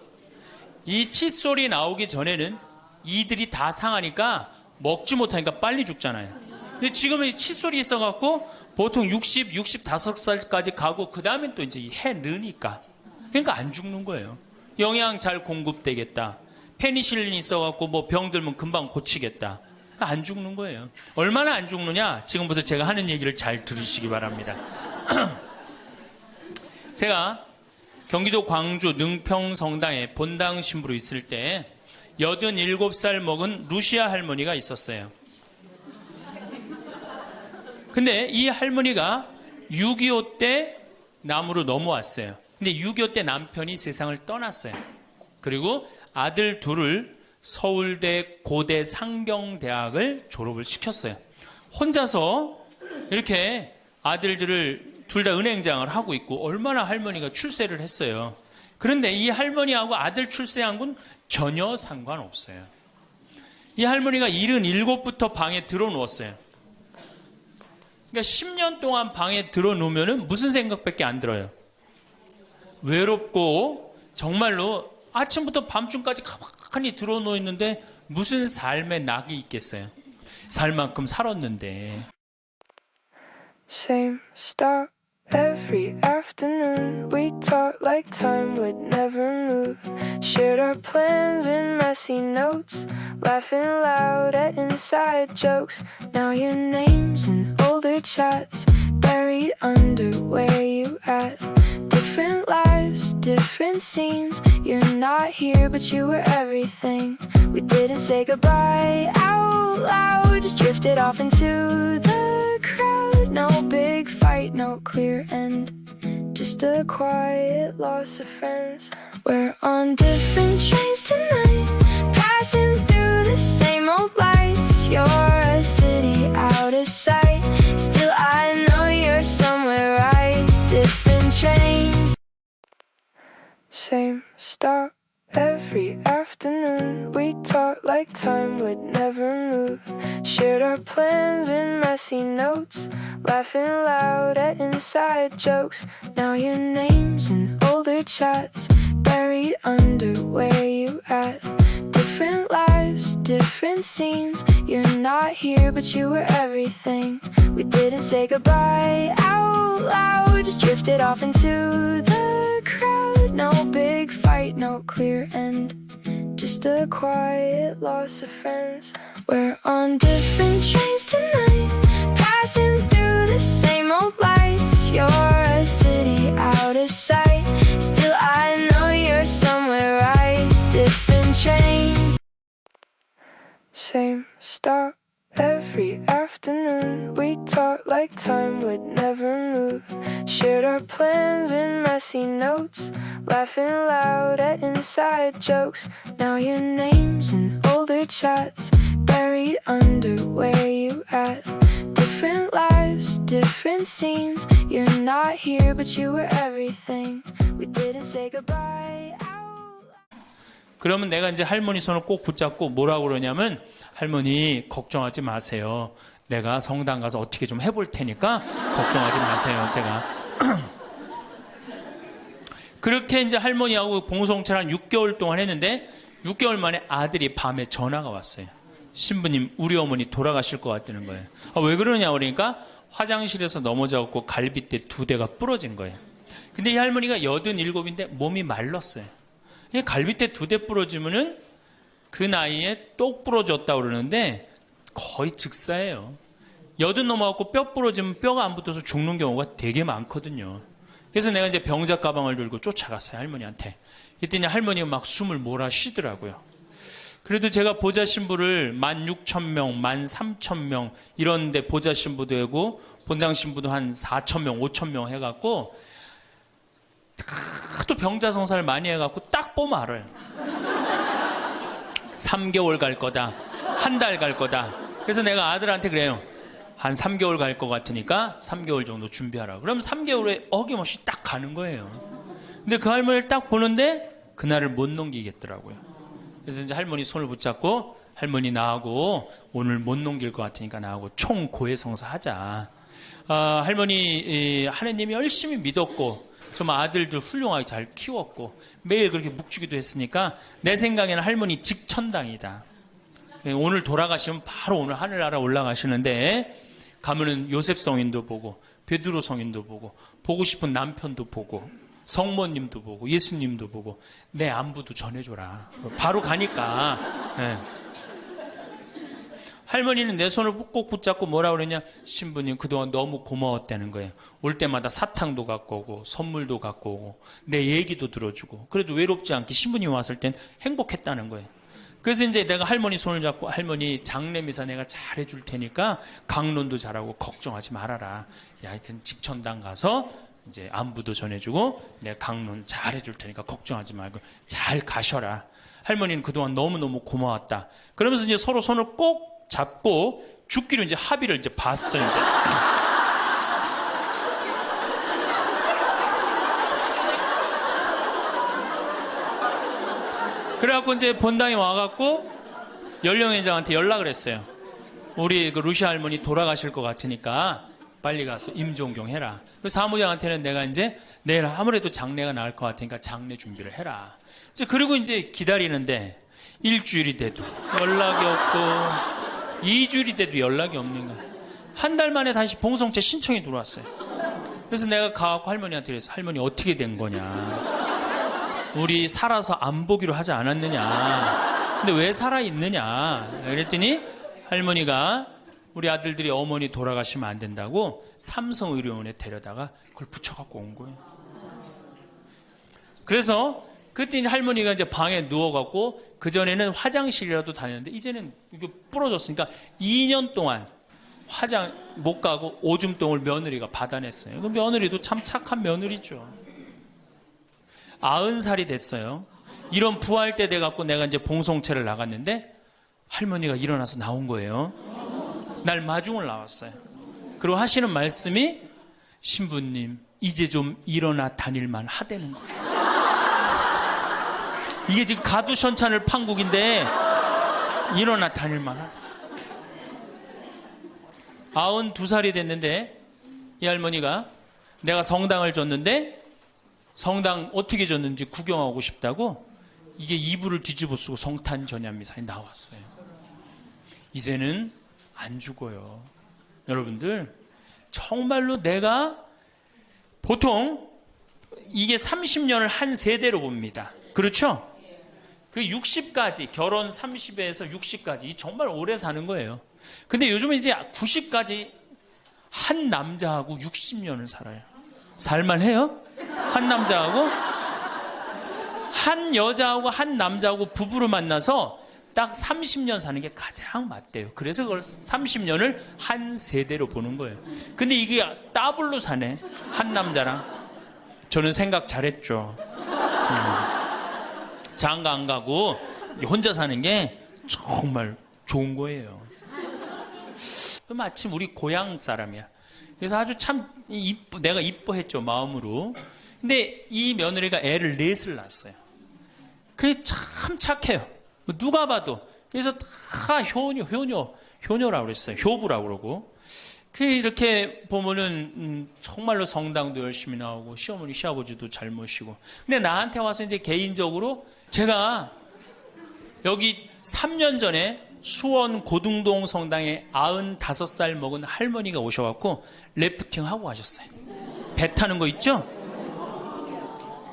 Speaker 1: 이 칫솔이 나오기 전에는 이들이 다 상하니까 먹지 못하니까 빨리 죽잖아요. 근데 지금은 칫솔이 있어갖고 보통 60, 65살까지 가고 그 다음에 또 이제 해 느니까. 그러니까 안 죽는 거예요. 영양 잘 공급되겠다. 페니실린이 있어갖고 뭐 병 들면 금방 고치겠다. 안 죽는 거예요. 얼마나 안 죽느냐? 지금부터 제가 하는 얘기를 잘 들으시기 바랍니다. 제가 경기도 광주 능평 성당에 본당 신부로 있을 때 87살 먹은 루시아 할머니가 있었어요. 근데 이 할머니가 6.25 때 남으로 넘어왔어요. 근데 6.25 때 남편이 세상을 떠났어요. 그리고 아들 둘을 서울대 고대 상경대학을 졸업을 시켰어요. 혼자서 이렇게 아들들을 둘 다 은행장을 하고 있고 얼마나 할머니가 출세를 했어요. 그런데 이 할머니하고 아들 출세한 건 전혀 상관없어요. 이 할머니가 77부터 방에 들어누웠어요. 그러니까 10년 동안 방에 들어놓으면 무슨 생각밖에 안 들어요. 외롭고 정말로 아침부터 밤중까지 가만히 들어놓여 있는데 무슨 삶의 낙이 있겠어요. 살 만큼 살았는데.
Speaker 3: Same stuff every afternoon. We talked like time would never move. Shared our plans and messy notes. Laughing loud at inside jokes. Now your name's in older chats. Buried under where you at. Different lives, different scenes. You're not here but you were everything. We didn't say goodbye out loud. Just drifted off into the crowd. No big fight, no clear end. Just a quiet loss of friends. We're on different trains tonight. Passing through the same old lights. You're a city out of sight. Still I know you're somewhere right. Different trains. Same stop every afternoon. We talked like time would never move. Shared our plans and messy notes. Laughing loud at inside jokes. Now your name's in older chats. Buried under where you at. Different lives, different scenes. You're not here but you were everything. We didn't say goodbye out loud. Just drifted off into the crowd. No big fight, no clear end. Just a quiet loss of friends. We're on different trains tonight. Passing through the same old lights. You're a city out of sight. Still I know you're somewhere right. Different trains. Same stop every afternoon. We talked like time would never move. Shared our plans and messy notes. Laughing loud at inside jokes. Now your name's in older chats. Buried under where you at. Different lives, different scenes. You're not here but you were everything. We didn't say goodbye out.
Speaker 1: 그러면 내가 이제 할머니 손을 꼭 붙잡고 뭐라고 그러냐면 할머니 걱정하지 마세요. 내가 성당 가서 어떻게 좀 해볼 테니까 걱정하지 마세요. 제가 그렇게 이제 할머니하고 봉송체를 한 6개월 동안 했는데 6개월 만에 아들이 밤에 전화가 왔어요. 신부님 우리 어머니 돌아가실 것 같다는 거예요. 왜 그러냐 그러니까 화장실에서 넘어져갖고 갈비뼈 2대가 부러진 거예요. 근데 이 할머니가 87인데 몸이 말랐어요. 갈비뼈 2대 부러지면은 그 나이에 똑 부러졌다고 그러는데 거의 즉사예요. 80 넘어갖고 뼈 부러지면 뼈가 안 붙어서 죽는 경우가 되게 많거든요. 그래서 내가 이제 병자 가방을 들고 쫓아갔어요, 할머니한테. 그랬더니 할머니가 막 숨을 몰아쉬더라고요. 그래도 제가 보좌 신부를 16,000명, 13,000명 이런 데 보좌 신부도 하고 본당 신부도 한 4,000명, 5,000명 해갖고 하도 병자 성사를 많이 해갖고 딱 보면 알아요. 3개월 갈 거다. 한 달 갈 거다. 그래서 내가 아들한테 그래요. 한 3개월 갈 것 같으니까 3개월 정도 준비하라. 그럼 3개월에 어김없이 딱 가는 거예요. 근데 그 할머니를 딱 보는데 그날을 못 넘기겠더라고요. 그래서 이제 할머니 손을 붙잡고 할머니 나하고 오늘 못 넘길 것 같으니까 나하고 총 고해성사 하자. 할머니 하느님이 열심히 믿었고 좀 아들들 훌륭하게 잘 키웠고 매일 그렇게 묵주기도 했으니까 내 생각에는 할머니 직천당이다. 오늘 돌아가시면 바로 오늘 하늘나라 올라가시는데 가면은 요셉 성인도 보고 베드로 성인도 보고 싶은 남편도 보고 성모님도 보고 예수님도 보고 내 안부도 전해줘라. 바로 가니까. 네. 할머니는 내 손을 꼭 붙잡고 뭐라 그러냐, 신부님 그동안 너무 고마웠다는 거예요. 올 때마다 사탕도 갖고 오고 선물도 갖고 오고 내 얘기도 들어주고 그래도 외롭지 않게 신부님 왔을 땐 행복했다는 거예요. 그래서 이제 내가 할머니 손을 잡고 할머니 장례미사 내가 잘해줄 테니까 강론도 잘하고 걱정하지 말아라. 하여튼 직천당 가서 이제 안부도 전해주고 내가 강론 잘해줄 테니까 걱정하지 말고 잘 가셔라. 할머니는 그동안 너무너무 고마웠다. 그러면서 이제 서로 손을 꼭 잡고 죽기로 이제 합의를 이제 봤어요. 이제. 그래갖고 이제 본당에 와갖고 연령회장한테 연락을 했어요. 우리 그 루시 할머니 돌아가실 것 같으니까 빨리 가서 임종경 해라. 그 사무장한테는 내가 이제 내일 아무래도 장례가 나을 것 같으니까 장례 준비를 해라. 이제 그리고 이제 기다리는데 일주일이 돼도 연락이 없고 2주일이 돼도 연락이 없는 거야. 한 달 만에 다시 봉성체 신청이 들어왔어요. 그래서 내가 가갖고 할머니한테 그래서 할머니 어떻게 된 거냐. 우리 살아서 안 보기로 하지 않았느냐. 근데 왜 살아있느냐. 그랬더니 할머니가 우리 아들들이 어머니 돌아가시면 안 된다고 삼성의료원에 데려다가 그걸 붙여갖고 온 거예요. 그래서 그때 이제 할머니가 이제 방에 누워갖고 그전에는 화장실이라도 다녔는데 이제는 이게 부러졌으니까 2년 동안 화장 못 가고 오줌똥을 며느리가 받아냈어요. 그 며느리도 참 착한 며느리죠. 90살이 됐어요. 이런 부활 때 돼갖고 내가 이제 봉송체를 나갔는데 할머니가 일어나서 나온 거예요. 날 마중을 나왔어요. 그리고 하시는 말씀이 신부님 이제 좀 일어나 다닐만 하다는 거예요. 이게 지금 가두션찬을 판국인데 일어나 다닐만 하다. 92살이 됐는데 이 할머니가 내가 성당을 줬는데 성당 어떻게 줬는지 구경하고 싶다고 이게 이불을 뒤집어 쓰고 성탄 전야미사에 나왔어요. 이제는 안 죽어요. 여러분들 정말로 내가 보통 이게 30년을 한 세대로 봅니다. 그렇죠? 그 60까지 결혼 30에서 60까지 정말 오래 사는 거예요. 근데 요즘은 이제 90까지 한 남자하고 60년을 살아요. 살만해요? 한 남자하고 한 여자하고 한 남자하고 부부를 만나서 딱 30년 사는 게 가장 맞대요. 그래서 그걸 30년을 한 세대로 보는 거예요. 근데 이게 더블로 사네. 한 남자랑. 저는 생각 잘했죠. 장가 안 가고 혼자 사는 게 정말 좋은 거예요. 마침 우리 고향 사람이야. 그래서 아주 참 내가 이뻐했죠, 마음으로. 근데 이 며느리가 애를 넷을 낳았어요. 그게 참 착해요. 누가 봐도. 그래서 다 효녀라고 그랬어요. 효부라고 그러고. 이렇게 보면은 정말로 성당도 열심히 나오고 시어머니 시아버지도 잘 모시고. 근데 나한테 와서 이제 개인적으로 제가 여기 3년 전에 수원 고등동 성당에 95살 먹은 할머니가 오셔갖고 래프팅 하고 가셨어요. 배 타는 거 있죠?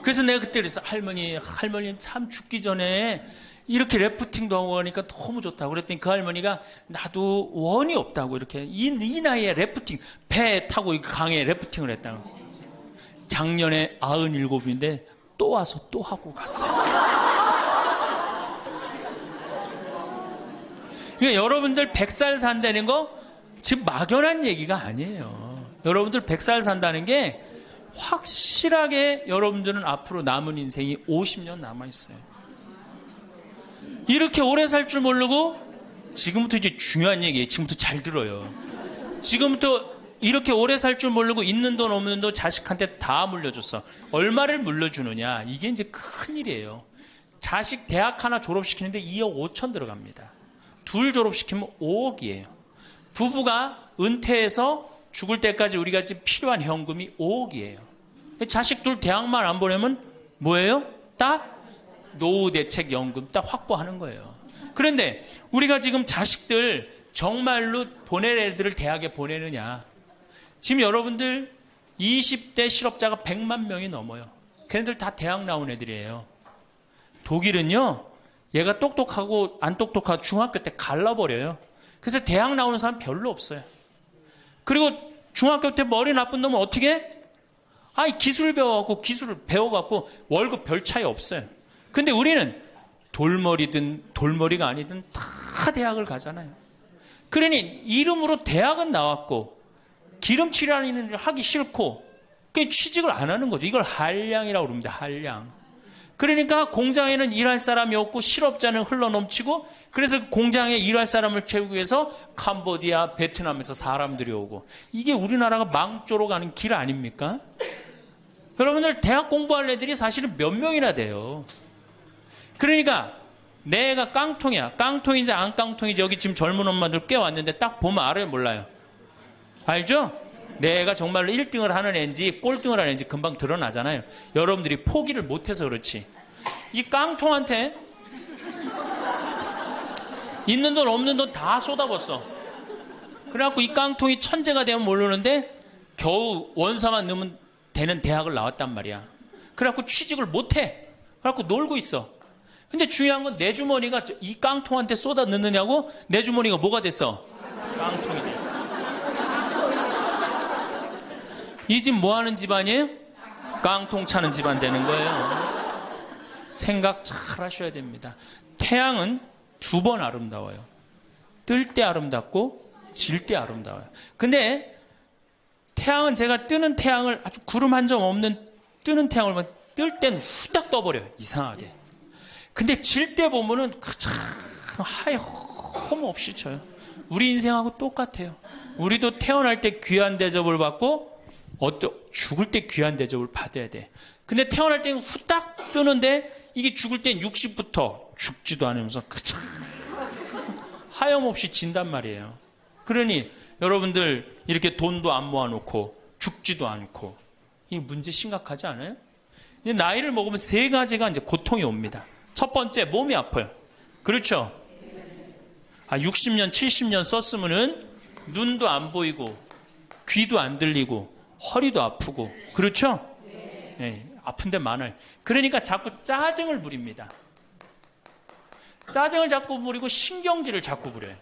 Speaker 1: 그래서 내가 그때 그랬어. 할머니는 참 죽기 전에 이렇게 래프팅도 하고 하니까 너무 좋다고 그랬더니 그 할머니가 나도 원이 없다고 이렇게 이 나이에 래프팅 배 타고 강에 래프팅을 했다고. 작년에 97인데 또 와서 또 하고 갔어요. 그러니까 여러분들 100살 산다는 거 지금 막연한 얘기가 아니에요. 여러분들 100살 산다는 게 확실하게 여러분들은 앞으로 남은 인생이 50년 남아있어요. 이렇게 오래 살 줄 모르고 지금부터 이제 중요한 얘기예요. 지금부터 잘 들어요. 지금부터 이렇게 오래 살 줄 모르고 있는 돈 없는 돈 자식한테 다 물려줬어. 얼마를 물려주느냐. 이게 이제 큰일이에요. 자식 대학 하나 졸업시키는데 2억 5천 들어갑니다. 둘 졸업시키면 5억이에요. 부부가 은퇴해서 죽을 때까지 우리가 지금 필요한 현금이 5억이에요. 자식 둘 대학만 안 보내면 뭐예요? 딱 노후대책연금 딱 확보하는 거예요. 그런데 우리가 지금 자식들 정말로 보낼 애들을 대학에 보내느냐. 지금 여러분들 20대 실업자가 100만 명이 넘어요. 걔네들 다 대학 나온 애들이에요. 독일은요, 얘가 똑똑하고 안 똑똑하고 중학교 때 갈라버려요. 그래서 대학 나오는 사람 별로 없어요. 그리고 중학교 때 머리 나쁜 놈은 어떻게 해? 기술 배워갖고 기술을 배워갖고 월급 별 차이 없어요. 근데 우리는 돌머리든 돌머리가 아니든 다 대학을 가잖아요. 그러니 이름으로 대학은 나왔고 기름칠하는 일을 하기 싫고 취직을 안 하는 거죠. 이걸 한량이라고 그럽니다. 한량. 그러니까 공장에는 일할 사람이 없고 실업자는 흘러넘치고 그래서 공장에 일할 사람을 채우기 위해서 캄보디아, 베트남에서 사람들이 오고 이게 우리나라가 망조로 가는 길 아닙니까? 여러분들 대학 공부할 애들이 사실은 몇 명이나 돼요. 그러니까 내가 깡통이야. 깡통인지 안 깡통인지 여기 지금 젊은 엄마들 꽤 왔는데 딱 보면 알아요, 몰라요? 알죠? 내가 정말로 1등을 하는 애인지 꼴등을 하는 애인지 금방 드러나잖아요. 여러분들이 포기를 못해서 그렇지. 이 깡통한테 있는 돈 없는 돈 다 쏟아붓어. 그래갖고 이 깡통이 천재가 되면 모르는데 겨우 원서만 넣으면 되는 대학을 나왔단 말이야. 그래갖고 취직을 못해. 그래갖고 놀고 있어. 근데 중요한 건 내 주머니가 이 깡통한테 쏟아 넣느냐고 내 주머니가 뭐가 됐어? 깡통이 됐어. 이 집 뭐 하는 집안이에요? 깡통 차는 집안 되는 거예요. 생각 잘 하셔야 됩니다. 태양은 두 번 아름다워요. 뜰 때 아름답고 질 때 아름다워요. 근데 태양은 제가 뜨는 태양을 아주 구름 한 점 없는 뜨는 태양을 보면 뜰 때는 후딱 떠버려요. 이상하게. 근데 질 때 보면은 참 하염없이 져요. 우리 인생하고 똑같아요. 우리도 태어날 때 귀한 대접을 받고 죽을 때 귀한 대접을 받아야 돼. 근데 태어날 때는 후딱 뜨는데 이게 죽을 땐 60부터 죽지도 않으면서 참 하염없이 진단 말이에요. 그러니 여러분들 이렇게 돈도 안 모아놓고 죽지도 않고 이 문제 심각하지 않아요? 나이를 먹으면 세 가지가 이제 고통이 옵니다. 첫 번째, 몸이 아파요. 그렇죠? 60년, 70년 썼으면은 눈도 안 보이고 귀도 안 들리고 허리도 아프고 그렇죠? 네, 아픈 데 많아요. 그러니까 자꾸 짜증을 부립니다. 짜증을 자꾸 부리고 신경질을 자꾸 부려요.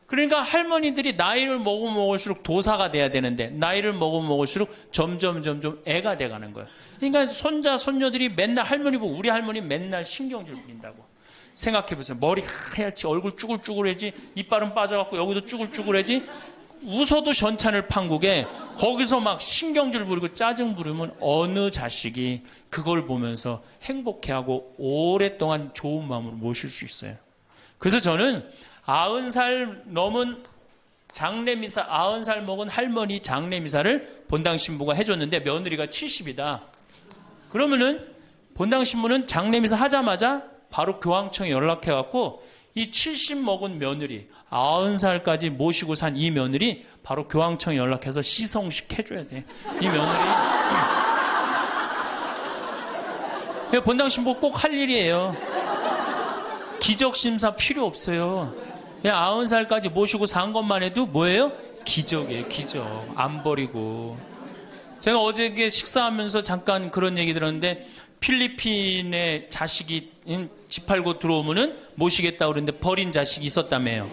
Speaker 1: 그러니까 할머니들이 나이를 먹으면 먹을수록 도사가 돼야 되는데 나이를 먹으면 먹을수록 점점 애가 돼가는 거예요. 그러니까 손자 손녀들이 맨날 할머니 보고 우리 할머니 맨날 신경질 부린다고. 생각해보세요. 머리 하얗지 얼굴 쭈글쭈글해지 이빨은 빠져갖고 여기도 쭈글쭈글해지 웃어도 전찬을 판국에 거기서 막 신경질 부리고 짜증 부리면 어느 자식이 그걸 보면서 행복해하고 오랫동안 좋은 마음으로 모실 수 있어요. 그래서 저는 90살 넘은 장례미사 90살 먹은 할머니 장례미사를 본당 신부가 해줬는데 며느리가 70이다. 그러면은 본당 신부는 장례미사 하자마자 바로 교황청에 연락해갖고 이 70 먹은 며느리 90살까지 모시고 산 이 며느리 바로 교황청에 연락해서 시성식 해줘야 돼. 이 며느리 본당 신부 꼭 할 일이에요. 기적심사 필요 없어요. 그냥 90살까지 모시고 산 것만 해도 뭐예요? 기적이에요. 기적. 안 버리고. 제가 어저께 식사하면서 잠깐 그런 얘기 들었는데 필리핀에 자식이 집 팔고 들어오면은 모시겠다고 그러는데 버린 자식이 있었다며요.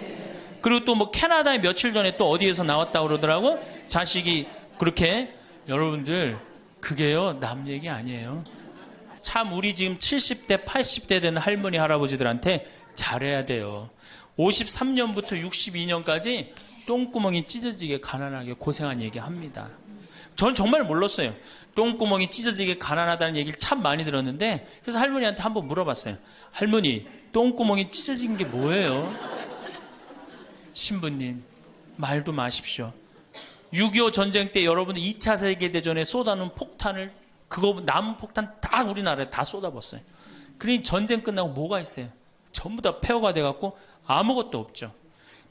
Speaker 1: 그리고 또 뭐 캐나다에 며칠 전에 또 어디에서 나왔다고 그러더라고. 자식이 그렇게 여러분들 그게요 남 얘기 아니에요. 참 우리 지금 70대 80대 된 할머니 할아버지들한테 잘해야 돼요. 53년부터 62년까지 똥구멍이 찢어지게 가난하게 고생한 얘기 합니다. 전 정말 몰랐어요. 똥구멍이 찢어지게 가난하다는 얘기를 참 많이 들었는데 그래서 할머니한테 한번 물어봤어요. 할머니 똥구멍이 찢어진 게 뭐예요? 신부님 말도 마십시오. 6.25 전쟁 때 여러분들 2차 세계대전에 쏟아놓은 폭탄을 그거 남은 폭탄 다 우리나라에 다 쏟아붓어요. 그러니 전쟁 끝나고 뭐가 있어요? 전부 다 폐허가 돼갖고 아무것도 없죠.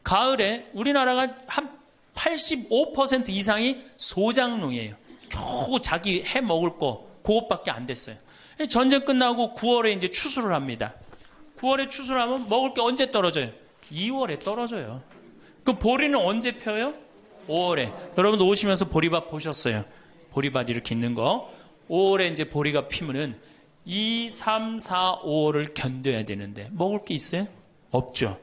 Speaker 1: 가을에 우리나라가 한 85% 이상이 소작농이에요. 겨우 자기 해 먹을 거 그것밖에 안 됐어요. 전쟁 끝나고 9월에 이제 추수를 합니다. 9월에 추수를 하면 먹을 게 언제 떨어져요? 2월에 떨어져요. 그럼 보리는 언제 펴요? 5월에. 여러분 오시면서 보리밭 보셨어요? 보리밭 이렇게 있는 거. 5월에 이제 보리가 피면은 2, 3, 4, 5월을 견뎌야 되는데 먹을 게 있어요? 없죠.